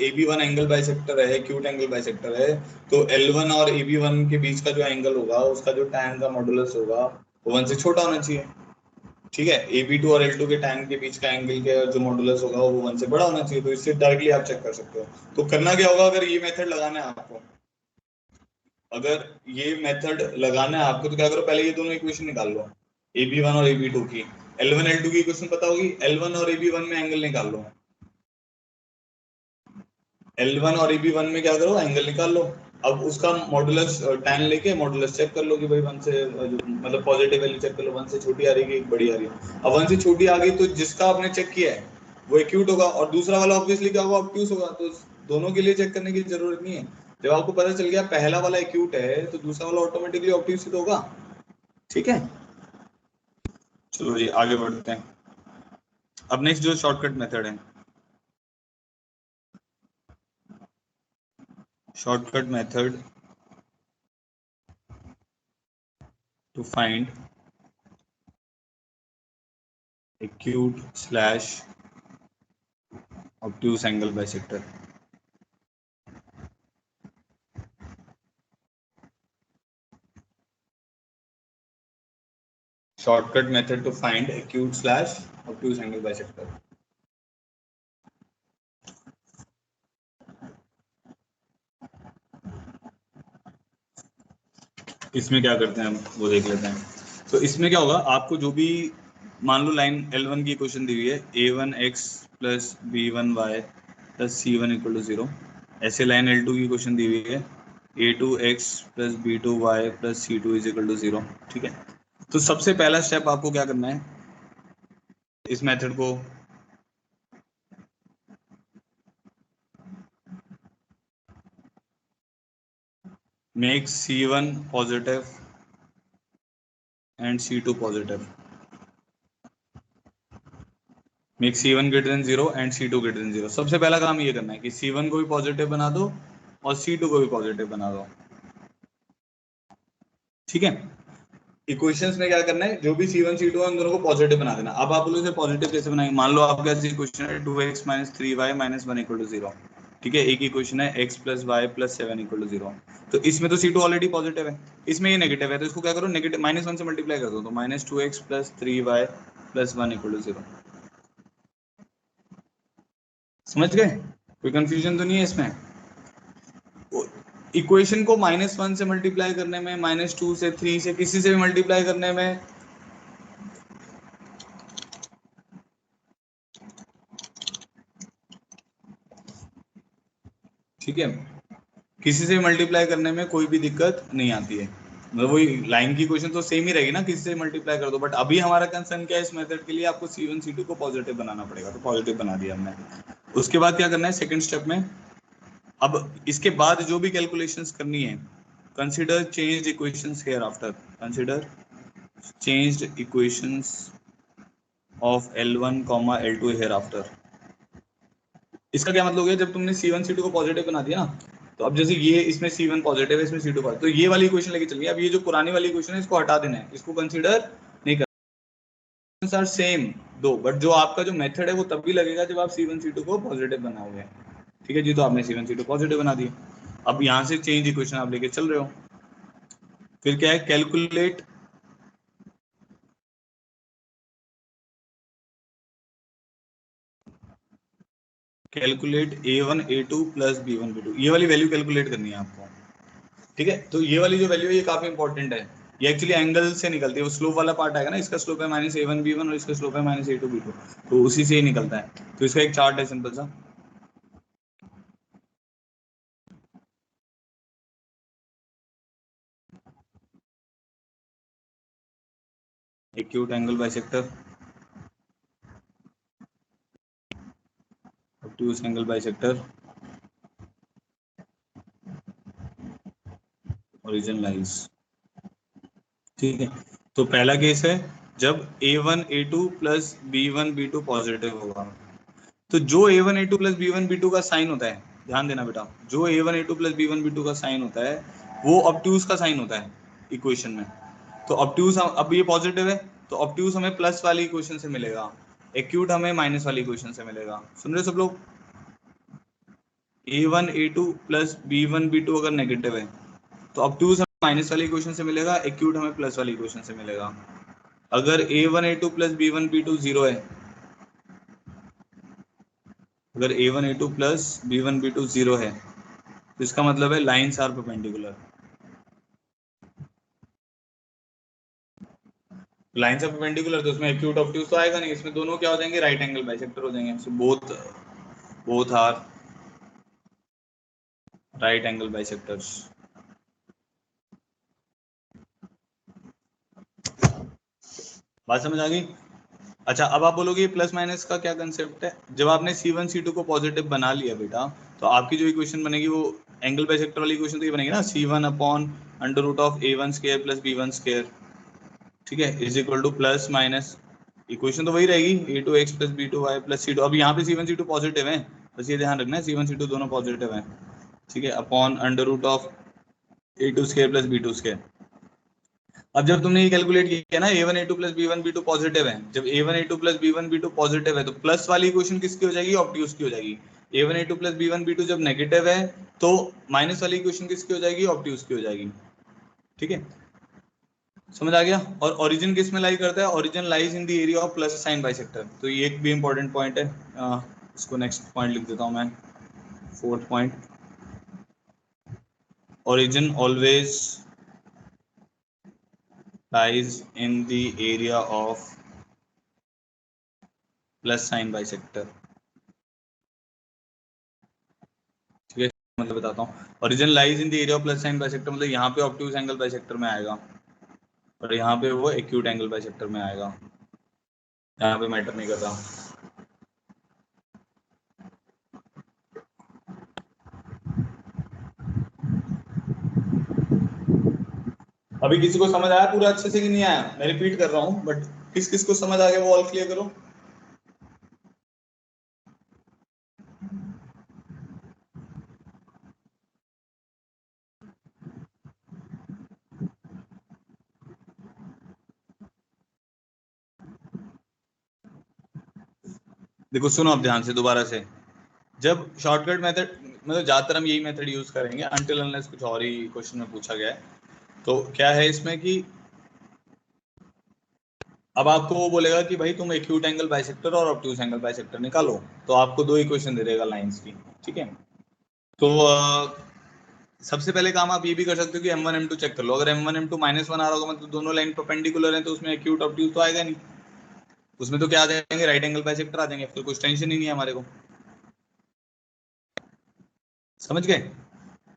AB1 एंगल बाइसेक्टर है, एक्यूट एंगल बाइसेक्टर है, तो L1 और AB1 के बीच का जो एंगल होगा उसका जो tan का मॉडुलस होगा वो 1 से छोटा होना चाहिए। ठीक है, AB2 और L2 के tan के बीच का एंगल के जो मॉडुलस होगा वो 1 से बड़ा होना चाहिए। तो इससे डायरेक्टली आप चेक कर सकते हो। तो करना क्या होगा, अगर ये मेथड लगाना है आपको, अगर ये मेथड लगाना है आपको, तो क्या करो, पहले ये दोनों इक्वेशन निकाल लो, AB1 और AB2 की। L1 L2 की इक्वेशन पता होगी, L1 और AB1 में एंगल निकाल लो। L1 और AB1 में क्या करो, एंगल निकाल लो। अब उसका मॉडुलस tan लेके मॉडुलस चेक कर लो कि भाई 1 से मतलब पॉजिटिव वैल्यू चेक कर लो, 1 से छोटी आ रही है कि बड़ी आ रही है। अब 1 से छोटी आ गई तो जिसका आपने चेक किया है वो एक्यूट होगा और दूसरा वाला ऑब्वियसली क्या होगा, ऑब्ट्यूज होगा। तो दोनों के लिए चेक करने की जरूरत नहीं है। जब आपको पता चल गया पहला वाला एक्यूट है तो दूसरा वाला ऑटोमेटिकली ऑब्ट्यूज ही तो होगा। ठीक है, चलो जी आगे बढ़ते हैं। अब नेक्स्ट जो शॉर्टकट मेथड है, shortcut method to find acute slash obtuse angle bisector। shortcut method to find acute slash obtuse angle bisector। इसमें क्या करते हैं हम वो देख लेते हैं। तो इसमें क्या होगा, आपको जो भी मान लो लाइन L1 की इक्वेशन दी हुई है, a1x plus b1y plus c1 equal to 0। ऐसे लाइन L2 की इक्वेशन दी हुई है, a2x plus b2y plus c2 is equal to 0। ठीक है, तो सबसे पहला स्टेप आपको क्या करना है, इस मेथड को make C1 positive and C2 positive। Make C1 greater than 0 and C2 greater than 0। सबसे पहला काम ये करना है कि C1 को भी पॉजिटिव बना दो और C2 को भी पॉजिटिव बना दो, ठीक है। इक्वेशंस में क्या करना है, जो भी C1 C2 है उन दोनों को पॉजिटिव बना देना। अब आप लोग इसे पॉजिटिव कैसे बनाएंगे, मान लो आपके पास इक्वेशन है 2x - 3y - 1 = 0, ठीक है। एक इक्वेशन है x + y + 7 = 0। तो इसमें तो C2 ऑलरेडी पॉजिटिव है, इसमें ये नेगेटिव है, तो इसको क्या करो, नेगेटिव -1 से मल्टीप्लाई कर दो, तो -2x + 3y + 1 = 0। समझ गए, कोई कंफ्यूजन तो नहीं है इसमें। इक्वेशन को -1 से मल्टीप्लाई करने में, -2 से, 3 से, किसी से भी मल्टीप्लाई करने में ठीक है, किसी से मल्टीप्लाई करने में कोई भी दिक्कत नहीं आती है। मतलब वही लाइन की क्वेश्चन तो सेम ही रहेगी ना, किसी से मल्टीप्लाई कर दो, बट अभी हमारा कंसर्न क्या है, इस मेथड के लिए आपको C1 C2 को पॉजिटिव बनाना पड़ेगा, तो पॉजिटिव बना दिया हमने। उसके बाद क्या करना है सेकंड स्टेप में, अब इसके बाद जो भी कैलकुलेशंस करनी है, consider changed equations here after, consider changed equations of L1, L2 here after. इसका क्या मतलब है, जब तुमने C1 C2 को पॉजिटिव बना दिया ना, तो अब जैसे ये इसमें C1 पॉजिटिव है, इसमें C2 पॉजिटिव, तो ये वाली इक्वेशन लेके चलिए। अब ये जो पुरानी वाली इक्वेशन है इसको हटा देना है, इसको कंसीडर नहीं करना। आर सेम दो, बट जो आपका जो मेथड है वो तब भी लगेगा जब आप C1 C2 को पॉजिटिव बनाओगे, ठीक है जी। तो आपने C1 C2 पॉजिटिव बना दिया, अब यहाँ से चेंज इक्वेशन आप लेके चल रहे हो। फिर क्या है, calculate A1 A2 + B1 B2, ये वाली वैल्यू कैलकुलेट करनी है आपको, ठीक है। तो ये वाली जो वैल्यू है ये काफी इंपॉर्टेंट है, ये एक्चुअली एंगल से निकलती है, वो स्लोप वाला पार्ट आएगा ना, इसका स्लोप है -A1 B1 और इसका स्लोप है -A2 B2, तो उसी से ही निकलता है। तो इसका एक चार्ट है सिंपल सा, acute angle bisector, obtuse angle bisector, origin lies, ठीक है। तो पहला केस है जब A1 A2 + B1 B2 positive होगा, तो जो A1 A2 + B1 B2 का साइन होता है, ध्यान देना बेटा, जो A1 A2 + B1 B2 का साइन होता है वो ऑब्ट्यूज का साइन होता है इक्वेशन में। तो ऑब्ट्यूज, अब ये पॉजिटिव है तो ऑब्ट्यूज हमें प्लस वाली इक्वेशन से मिलेगा, एक्यूट हमें माइनस वाली इक्वेशन से मिलेगा। सुन रहे सब लोग, A1 A2 + B1 B2 अगर नेगेटिव है तो ऑब्ट्यूज हमें माइनस वाली इक्वेशन से मिलेगा, एक्यूट हमें प्लस वाली इक्वेशन से मिलेगा। अगर A1 A2 + B1 B2 0 है, अगर A1 A2 + B1 B2 0 है तो इसका मतलब है lines are perpendicular. Lines are perpendicular तो उसमें एक्यूट ऑब्ट्यूज तो आएगा नहीं, इसमें दोनों क्या हो जाएंगे, राइट एंगल बाइसेक्टर हो जाएंगे। So both are right angle bisectors. बात समझ आ गई। अच्छा, अब आप बोलोगे प्लस माइनस का क्या कंसेप्ट है। जब आपने C1 C2 को पॉजिटिव बना लिया बेटा, तो आपकी जो इक्वेशन बनेगी वो एंगल बाइसेक्टर वाली इक्वेशन तो ये बनेगी ना, C1/√A1² + B1², ठीक है, = प्लस माइनस, इक्वेशन तो वही रहेगी A2x + B2y + C2। अब यहाँ पे C1 C2 पॉजिटिव है, बस ये ध्यान रखना है C1 C2 दोनों पॉजिटिव है, ठीक है, /A2² + B2²। अब जब तुमने ये कैलकुलेट किया ना, A1 A2 + B1 B2 positive है, जब A1 A2 + B1 B2 positive है तो प्लस वाली इक्वेशन किसकी हो जाएगी, ऑब्ट्यूज की हो जाएगी। A1 A2 + B1 B2 जब नेगेटिव है तो माइनस वाली इक्वेशन किसकी हो जाएगी, ऑब्ट्यूज की हो जाएगी, ठीक है। समझ आ गया। और ओरिजिन किस में लाई करता है, origin lies in the area of plus sign bisector. तो ये एक भी इंपॉर्टेंट पॉइंट है, इसको नेक्स्ट पॉइंट लिख देता हूं मैं, 4th point, origin always lies in the area of plus sign bisector, ठीक है। मतलब बताता हूँ, origin lies in the area of plus sign bisector, मतलब यहाँ पे ऑब्ट्यूज एंगल बाइसेक्टर में आएगा और यहाँ पे वो एक्यूट एंगल बाइसेक्टर में आएगा, यहाँ पे मैटर नहीं कर रहा। अभी किसी को समझ आया पूरा अच्छे से कि नहीं आया, मैं रिपीट कर रहा हूँ, बट किस किस को समझ आ गया वो ऑल क्लियर करो। देखो सुनो अब ध्यान से दोबारा से, जब शॉर्टकट मेथड मतलब ज्यादातर हम यही मेथड यूज करेंगे अनटिल अनलेस कुछ और ही क्वेश्चन में पूछा गया है। तो क्या है इसमें कि अब आपको वो बोलेगा कि भाई तुम एक्यूट एंगल बाइसेक्टर और ऑब्ट्यूज एंगल बाइसेक्टर निकालो, तो आपको दो इक्वेशन दे देगा लाइंस की, ठीक है। तो सबसे पहले काम आप ये भी कर सकते हो कि M1 M2 चेक कर लो। अगर M1 M2 -1 आ रहा होगा मतलब दोनों लाइन परपेंडिकुलर हैं, तो उसमें एक्यूट ऑब्ट्यूज तो आएगा नहीं, उसमें तो क्या आ जाएंगे, राइट एंगल बाइसेक्टर आ जाएंगे, फिर कुछ टेंशन ही नहीं है हमारे को। समझ गए?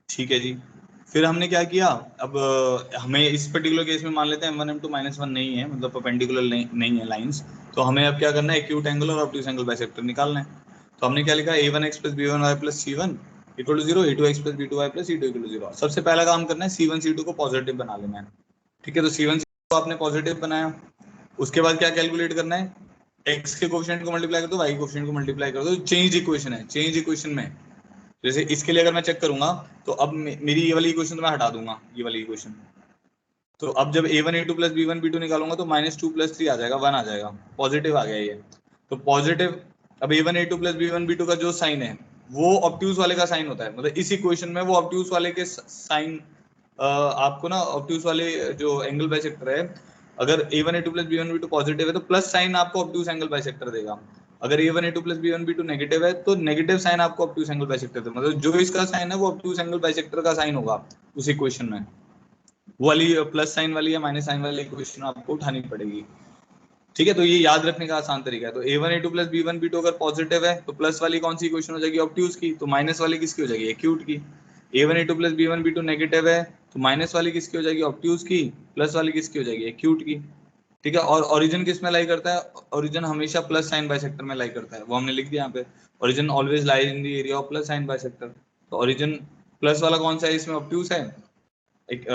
ठीक है जी। फिर हमने क्या किया, अब हमें इस पर्टिकुलर केस में मान लेते हैं M1 M2 -1 नहीं है, मतलब परपेंडिकुलर नहीं है लाइंस, तो हमें अब क्या करना है, एक्यूट एंगल और ऑब्ट्यूज एंगल बाइसेक्टर निकालना है। तो हमने क्या लिखा, a1x + b1y + c1 = 0, a2x + b2y + c2 = 0। सबसे पहला काम करना है c1 c2 को पॉजिटिव बना लेना है, ठीक है। तो c1 c2 को आपने पॉजिटिव बनाया, उसके बाद क्या कैलकुलेट करना है, x के कोएफिशिएंट को मल्टीप्लाई कर दो, y के कोएफिशिएंट को मल्टीप्लाई कर दो, चेंज इक्वेशन है, चेंज इक्वेशन में जैसे इसके लिए अगर मैं चेक करूंगा तो अब मेरी ये वाली इक्वेशन तो मैं हटा दूंगा, ये वाली इक्वेशन। तो अब जब a1 a2 + b1 b2 निकालूंगा तो -2 + 3 आ जाएगा, 1 आ जाएगा, पॉजिटिव आ गया ये। तो पॉजिटिव, अब a1 a2 + b1 b2 का जो साइन है वो ऑब्ट्यूज वाले का साइन होता है, मतलब इस इक्वेशन में वो ऑब्ट्यूज वाले के साइन, आपको ना ऑब्ट्यूज वाले जो एंगल बाइसेक्टर है, अगर a1 a2 + b1 b2 positive है तो प्लस साइन आपको ऑब्ट्यूज एंगल बाइसेक्टर देगा। अगर a1 a2 + b1 b2 negative है तो नेगेटिव साइन आपको ऑब्ट्यूज एंगल बाइसेक्टर देगा, मतलब जो इसका साइन है वो ऑब्ट्यूज एंगल बाइसेक्टर का साइन होगा उस इक्वेशन में। वो वाली प्लस साइन वाली या माइनस साइन वाली इक्वेशन आपको उठानी पड़ेगी, ठीक है। तो ये याद रखने का आसान तरीका है। तो a1 a2 + b1 b2 अगर पॉजिटिव है तो प्लस वाली कौन सी इक्वेशन हो जाएगी, ऑब्ट्यूज की, तो माइनस वाली किसकी हो जाएगी, एक्यूट की। a1 a2 + b1 b2 negative है तो माइनस वाली किसकी हो जाएगी, ऑब्ट्यूज की, प्लस वाली किसकी हो जाएगी, एक्यूट की, ठीक है। और ओरिजिन किस में लाई करता है, ओरिजिन हमेशा प्लस साइन बाइसेक्टर में लाई करता है, वो हमने लिख दिया यहाँ पे, origin always lies in the area of plus sign bisector. तो ओरिजिन प्लस वाला कौन सा है, इसमें ऑब्ट्यूज है,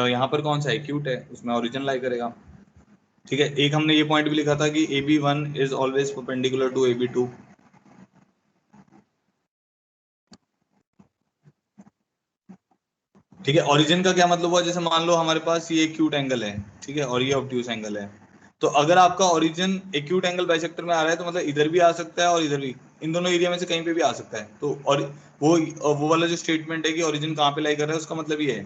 यहाँ पर कौन सा है, एक्यूट है, उसमें ओरिजिन लाई करेगा, ठीक है। एक हमने ये पॉइंट भी लिखा था कि AB1 is always perpendicular to AB2, ठीक है। ओरिजिन का क्या मतलब हुआ, जैसे मान लो हमारे पास ये एक्यूट एंगल है, ठीक है, और ये ऑब्ट्यूज एंगल है, तो अगर आपका ओरिजिन एक्यूट एंगल बाइसेक्टर में आ रहा है तो मतलब इधर भी आ सकता है और इधर भी, इन दोनों एरिया में से कहीं पे भी आ सकता है। तो और वो वाला जो स्टेटमेंट है कि ओरिजिन कहाँ पे लाई कर रहा है, उसका मतलब ये है।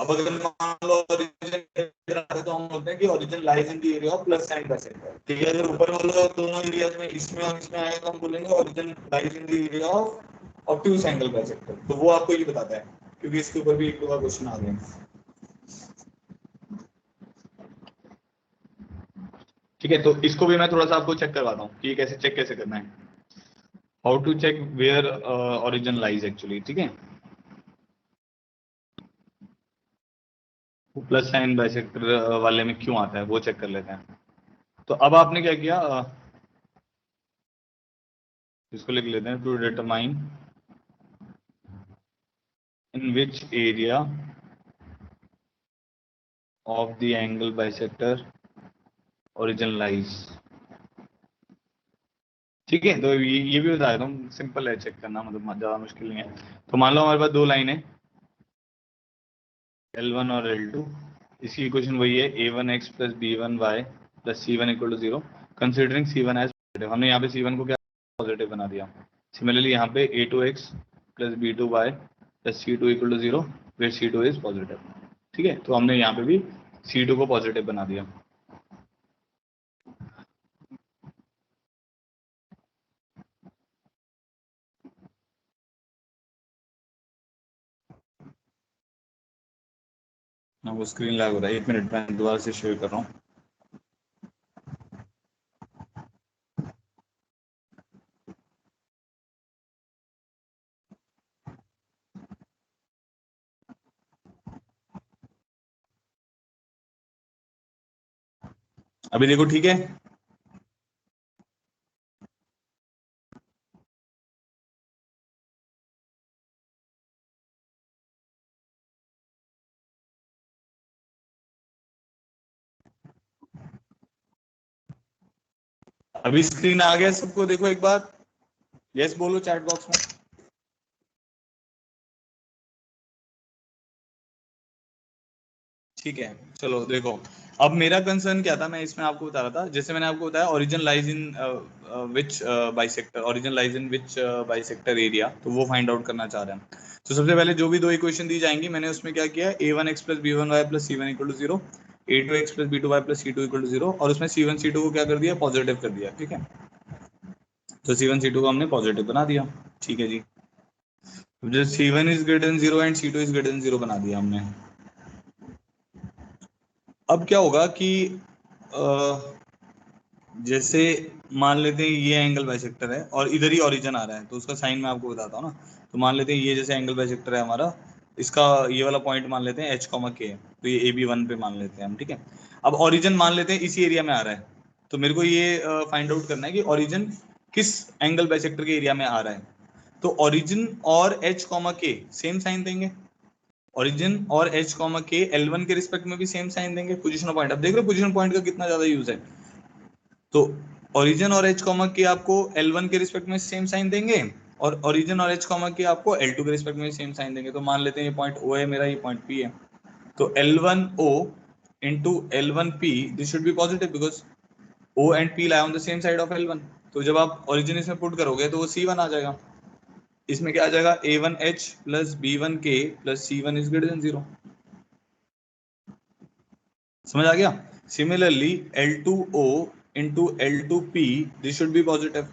अब अगर मान लो ओरिजिन इधर आता है तो हम बोलते हैं कि origin lies in the area of plus sign bisector, ठीक है। अगर ऊपर वाला दोनों एरियाज में इसमें और इसमें आएगा तो हम बोलेंगे origin lies in the area of obtuse angle bisector. तो वो आपको ये बताता है, क्योंकि इसके ऊपर भी एक दो बार क्वेश्चन आ गए, ठीक है। तो इसको भी मैं थोड़ा सा आपको चेक करवाता हूँ कि कैसे चेक कैसे करना है, how to check where origin lies actually, ठीक है। प्लस साइन बाइसेक्टर वाले में क्यों आता है वो चेक कर लेते हैं। तो अब आपने क्या किया, इसको लिख लेते हैं, to determine in which area of the angle bisector origin lies, ठीक है। तो ये भी बता देता हूँ, सिंपल है चेक करना, मतलब ज्यादा मुश्किल नहीं है। तो मान लो हमारे पास दो लाइन है L1 और L2, इसकी इक्वेशन वही है a1x + b1y + c1 = 0, considering c1 as positive. हमने यहाँ पे c1 को क्या पॉजिटिव बना दिया। सिमिलरली यहाँ पे a2x + b2y + c2 = 0 where c2 is positive, ठीक है। तो हमने यहाँ पे भी c2 को पॉजिटिव बना दिया। ना वो स्क्रीन लैग हो रहा है, 1 मिनट में दोबारा से शेयर कर रहा हूँ। अभी देखो ठीक है, अभी स्क्रीन आ गया सबको, देखो एक बार यस बोलो चैट बॉक्स में। ठीक है, चलो देखो, अब मेरा कंसर्न क्या था, मैं इसमें आपको बता रहा था, जैसे मैंने आपको बताया ओरिजिन लाइज इन विच बाइसेक्टर, ओरिजिन लाइज इन विच बाइसेक्टर एरिया, तो वो फाइंड आउट करना चाह रहे हैं। तो सबसे पहले जो भी दो इक्वेशन दी जाएंगी, मैंने उसमें क्या किया, a1x plus b1y plus c1 equal to 0, a2x plus b2y plus c2 equal to 0, और उसमें c1 c2 को क्या कर दिया, पॉजिटिव कर दिया। ठीक है, तो c1 c2 को हमने पॉजिटिव बना दिया। ठीक है जी, जो c1 is greater than 0 and c2 is greater than 0 बना दिया हमने। अब क्या होगा कि जैसे मान लेते हैं ये एंगल बाइसेक्टर है और इधर ही ओरिजिन आ रहा है, तो उसका साइन मैं आपको बताता हूँ ना। तो मान लेते हैं ये जैसे एंगल बाइसेक्टर है हमारा, इसका ये वाला पॉइंट मान लेते हैं h, k, तो ये AB1 पे मान लेते हैं हम। ठीक है, अब ओरिजिन मान लेते हैं इसी एरिया में आ रहा है, तो मेरे को ये फाइंड आउट करना है कि ओरिजिन किस एंगल बाइसेक्टर के एरिया में आ रहा है। तो ओरिजिन और h, k सेम साइन देंगे, ओरिजिन और h, k L1 के रिस्पेक्ट में भी सेम साइन देंगे, पोजीशन पॉइंट। अब देख रहे हो पोजीशन पॉइंट का कितना ज्यादा यूज है। तो ओरिजिन और h, के आपको L1 के रिस्पेक्ट में सेम साइन देंगे, और ओरिजिन और h, के आपको L2 के रिस्पेक्ट में सेम साइन देंगे। तो मान लेते हैं ये पॉइंट O है मेरा, ये पॉइंट P है, तो L1O into L1P this should be positive because O and P lie on the same side of L1। तो जब आप ओरिजिन इसमें पुट करोगे तो वो C1 आ जाएगा। इसमें क्या आ जाएगा, A1H plus B1K plus C1 is greater than 0। समझ आ गया। Similarly L2O into L2P this should be positive.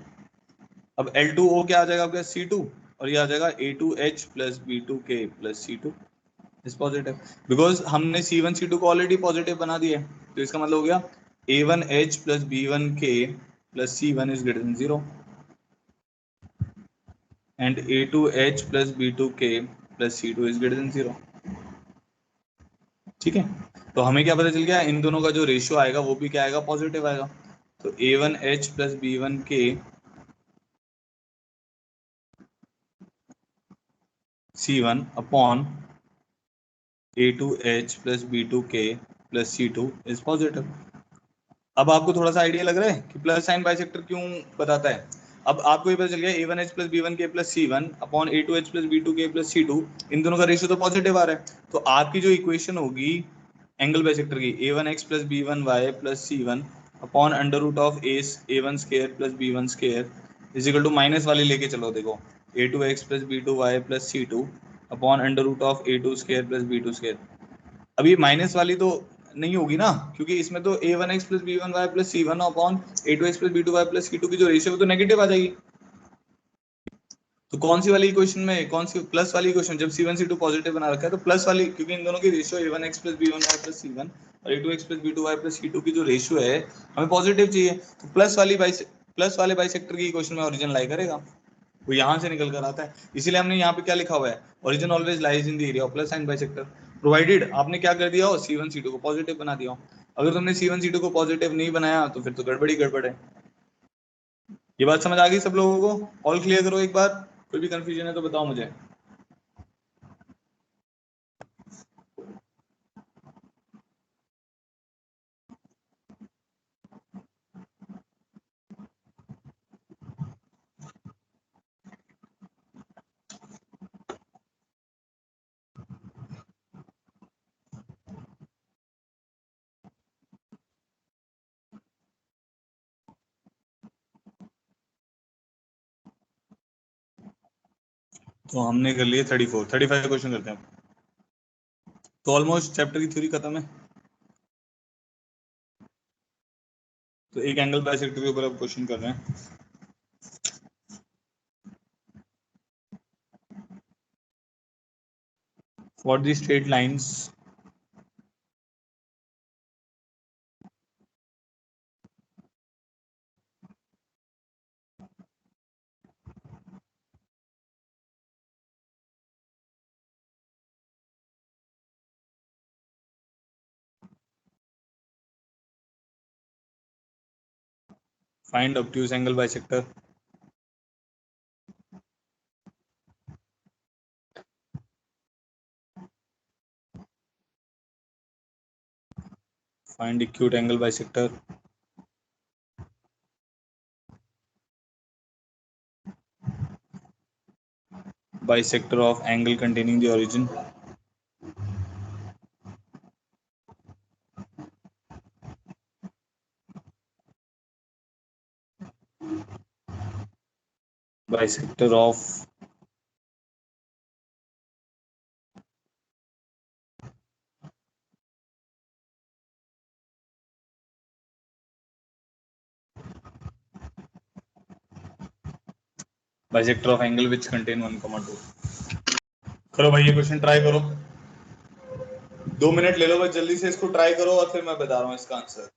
अब L2O क्या आ जाएगा आपका, C2, और ये आ जाएगा A2H plus B2K plus C2 is positive, because हमने C1 C2 को ऑलरेडी पॉजिटिव बना दिया है। तो इसका मतलब हो गया A1H plus B1K plus C1 is greater than 0 and A2H plus B2K plus C2 is greater than 0। ठीक है, तो हमें क्या पता चल गया, इन दोनों का जो रेशियो आएगा वो भी क्या आएगा, पॉजिटिव आएगा। तो A1H plus B1K C1 upon A2H plus B2K plus C2 is positive. अब आपको थोड़ा सा आइडिया लग रहा है कि प्लस साइन बाइसेक्टर क्यों बताता है। अब आपको ये पता चल गया A1H plus B1K plus C1 upon A2H plus B2K plus C2, इन दोनों का रेशियो तो पॉजिटिव आ रहा है। तो आपकी जो इक्वेशन होगी एंगल बाइसेक्टर की, A1X plus B1Y plus C1 upon under root of A1 square plus B1 square is equal to minus वाली लेके चलो, देखो A2X plus B2Y plus C2 upon under root of A2 square plus B2 square. अब ये माइनस वाली तो नहीं होगी ना, क्योंकि इसमें तो A1X plus B1Y plus C1 upon A2X plus B2Y plus C2 की जो रेशियो है तो नेगेटिव आ जाएगी। तो कौन सी वाली इक्वेशन में, कौन सी प्लस वाली इक्वेशन, जब C1 C2 पॉजिटिव बना रखा है तो प्लस वाली, क्योंकि इन दोनों की ratio A1X plus B1Y plus C1 और A2X plus B2Y plus C2 की जो रेशियो है हमें पॉजिटिव चाहिए, तो प्लस वाले बाइसेक्टर की इक्वेशन में ओरिजिन लाई करेगा, वो यहाँ से निकल कर आता है। इसीलिए हमने यहाँ पे क्या लिखा हुआ है, origin always lies in the area of plus sign bisector, provided आपने क्या कर दिया हो, C1 C2 को पॉजिटिव बना दिया हो। अगर तुमने C1 C2 को पॉजिटिव नहीं बनाया तो फिर तो गड़बड़ी गड़बड़ है। ये बात समझ आ गई सब लोगों को? ऑल क्लियर करो एक बार, कोई भी कंफ्यूजन है तो बताओ मुझे। तो हमने कर लिए 34, 35 क्वेश्चन करते हैं। तो ऑलमोस्ट चैप्टर की थ्योरी खत्म है। तो एक एंगल बाइसेक्टर के ऊपर अब क्वेश्चन कर रहे हैं। For the straight lines find obtuse angle bisector, find acute angle bisector, bisector of angle containing the origin, bisector of bisector of angle which contain 1,2। करो भाई ये क्वेश्चन ट्राई करो, 2 मिनट ले लो बस, जल्दी से इसको ट्राई करो और फिर मैं बता रहा हूँ इसका आंसर।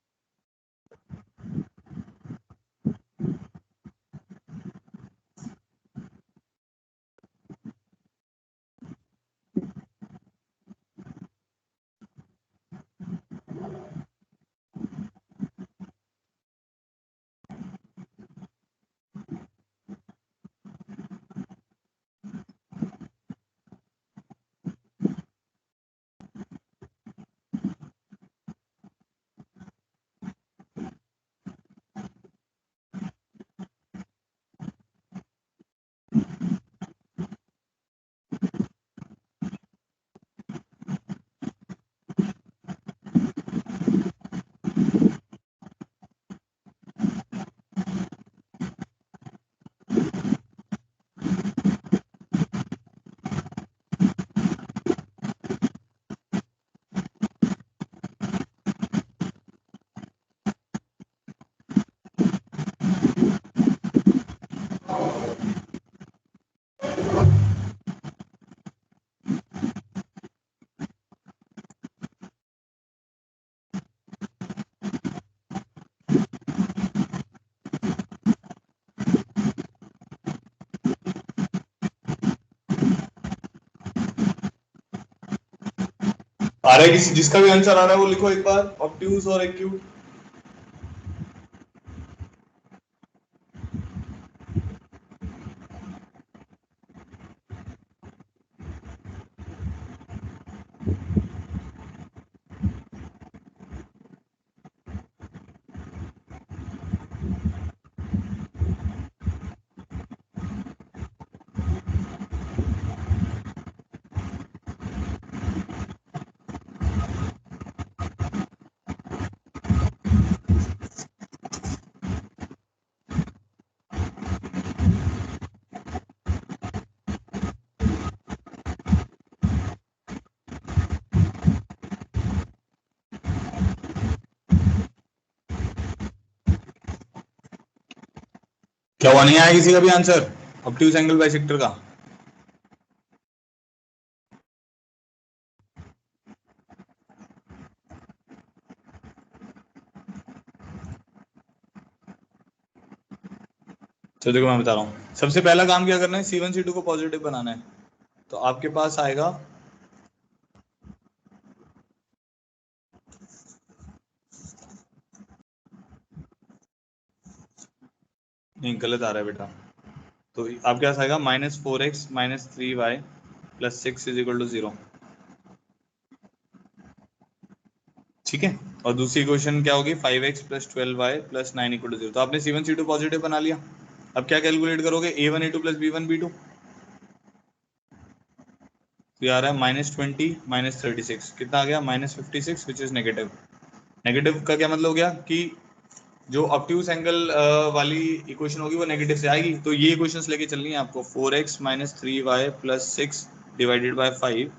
आ रहा है किसी, जिसका भी आंसर आ रहा है वो लिखो एक बार, ऑब्ट्यूज और एक्यूट। क्या हुआ, नहीं आया किसी का भी आंसर ऑब्ट्यूज एंगल बाइसेक्टर का? तो देखो मैं बता रहा हूँ, सबसे पहला काम क्या करना है, C1 C2 को पॉजिटिव बनाना है। तो आपके पास आएगा नहीं, गलत आ रहा है बेटा। तो आपके पास आएगा -4x - 3y + 6 = 0। ठीक है, और दूसरी इक्वेशन क्या होगी, 5x + 12y + 9 = 0। तो आपने C1 C2 पॉजिटिव बना लिया। अब क्या कैलकुलेट करोगे, A1 A2 + B1 B2। तो आ रहा है -20 - 36, कितना आ गया, -56, विच इज नेगेटिव। नेगेटिव का क्या मतलब हो गया कि जो ऑब्ट्यूज एंगल वाली इक्वेशन होगी वो नेगेटिव से आएगी। तो ये इक्वेशंस लेके चलनी है आपको, 4x - 3y + 6 / 5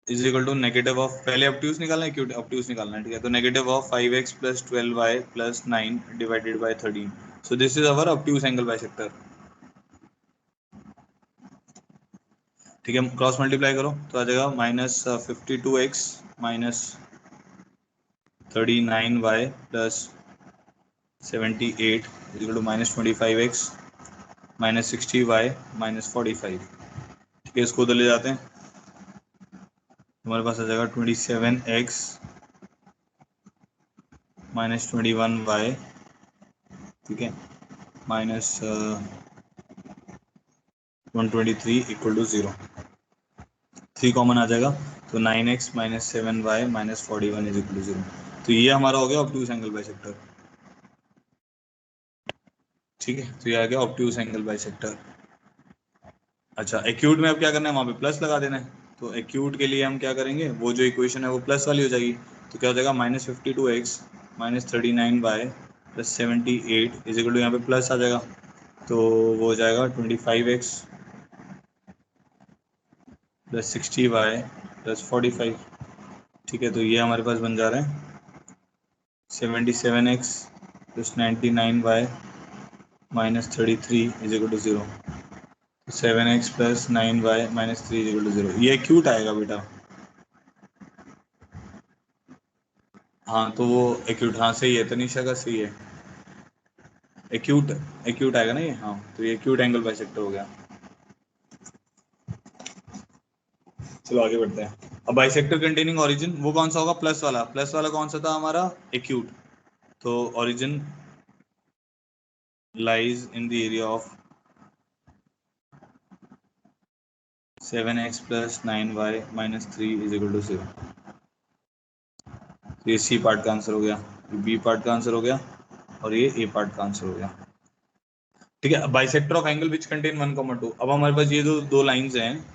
= नेगेटिव ऑफ, पहले ऑब्ट्यूज निकालना है, क्यों ऑब्ट्यूज निकालना है, ठीक है। तो negative of 5x + 12y + 9 / 13। So this is our obtuse angle bisector. ठीक है, क्रॉस मल्टीप्लाई करो तो आ जाएगा -52x - 39y + 78 = -25x - 60y - 45। ठीक है, इसको उधर ले जाते हैं, हमारे पास आ जाएगा 27x - 21y, ठीक है, -123 = 0। 3 कॉमन आ जाएगा, तो 9x - 7y - 41 = 0। तो ये हमारा हो गया ऑब्ट्यूज एंगल बाइसेक्टर। ठीक है, तो ये आ गया ऑब्ट्यूज एंगल बाइसेक्टर। अच्छा, एक्यूट में अब क्या करना है, वहाँ पे प्लस लगा देना है। तो एक्यूट के लिए हम क्या करेंगे, वो जो इक्वेशन है वो प्लस वाली हो जाएगी। तो क्या हो जाएगा, -52x - 39y + 78 = यहाँ पे प्लस आ जाएगा। तो वो हो जाएगा 25x प्लस 60y प्लस 45। ठीक है, तो ये हमारे पास बन जा रहे हैं 77x plus 99y minus 33 is equal to 0। 7x plus 9y minus 3 is equal to 0। ये एक्यूट आएगा बेटा। हाँ तो वो एक्यूट, हाँ सही है, तनीषा का सही है, एक्यूट एक्यूट आएगा ना ये। हाँ तो ये एक्यूट एंगल बाइसेक्टर हो गया। चलो आगे बढ़ते हैं। अब बाइसेक्टर कंटेनिंग ओरिजिन वो कौन सा होगा? प्लस वाला। प्लस वाला कौन सा था हमारा? एक्यूट। तो origin lies in the area of 7x plus 9y minus 3 is equal to 0। तो ये सी पार्ट का आंसर हो गया, बी पार्ट का आंसर हो गया, और ये ए पार्ट का आंसर हो गया। ठीक है, bisector of angle which contain 1,2। अब हमारे पास ये दो लाइंस हैं,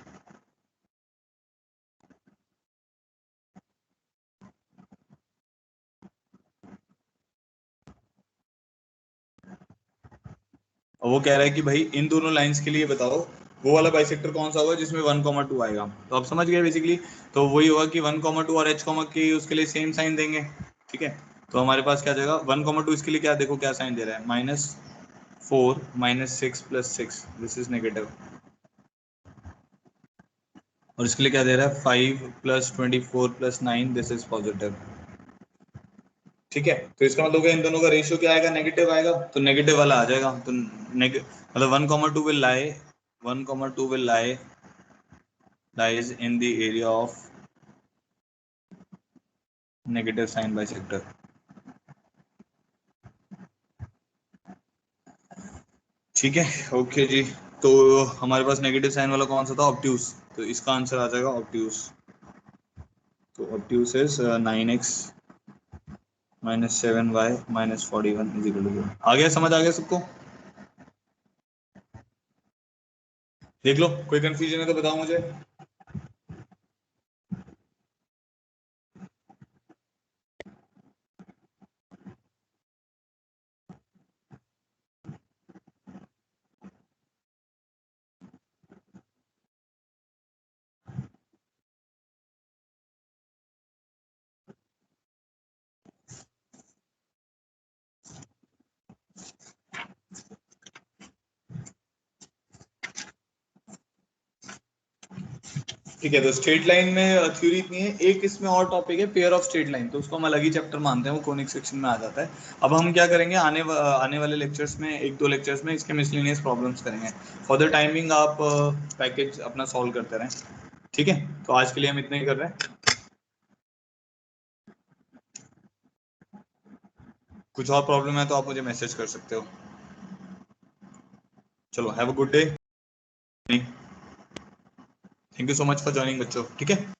और वो कह रहा है कि भाई इन दोनों लाइंस के लिए बताओ वो वाला बाइसेक्टर कौन सा होगा जिसमें 1,2 आएगा। तो आप समझ गए बेसिकली, तो वही होगा कि 1,2 और h, की उसके लिए सेम साइन देंगे। ठीक है, तो हमारे पास क्या जाएगा 1,2 इसके लिए क्या, देखो क्या साइन दे रहा है, -4 -6 + 6, दिस इज नेगेटिव। और इसके लिए क्या दे रहा है 5 + 24 + 9, दिस इज पॉजिटिव। ठीक है, तो इसका मतलब इन दोनों का रेशियो क्या आएगा, नेगेटिव आएगा, तो नेगेटिव वाला आ जाएगा। तो मतलब 1,2 will lie 1,2 will lies in the area of negative sign bisector। ठीक है, ओके जी। तो हमारे पास नेगेटिव साइन वाला कौन सा था, ऑब्ट्यूस, तो इसका आंसर आ जाएगा ऑब्ट्यूस। तो obtuse is 9x minus 7y minus 41 is equal to 0। आ गया, समझ आ गया सबको? देख लो, कोई कंफ्यूजन है तो बताओ मुझे। ठीक है, तो स्ट्रेट लाइन में थ्योरी इतनी है। एक इसमें और टॉपिक है पेयर ऑफ स्ट्रेट लाइन, तो उसको हम अलग ही चैप्टर मानते हैं, वो कोनिक सेक्शन में आ जाता है। अब हम क्या करेंगे, आने वाले लेक्चर्स में, 1-2 लेक्चर्स में इसके मिसलिनियस प्रॉब्लम्स करेंगे। फॉर द टाइमिंग आप पैकेज अपना सॉल्व करते रहें। ठीक है, तो आज के लिए हम इतना ही कर रहे हैं। कुछ और प्रॉब्लम है तो आप मुझे मैसेज कर सकते हो। चलो, have a good day. Thank you so much for joining बच्चों। ठीक है।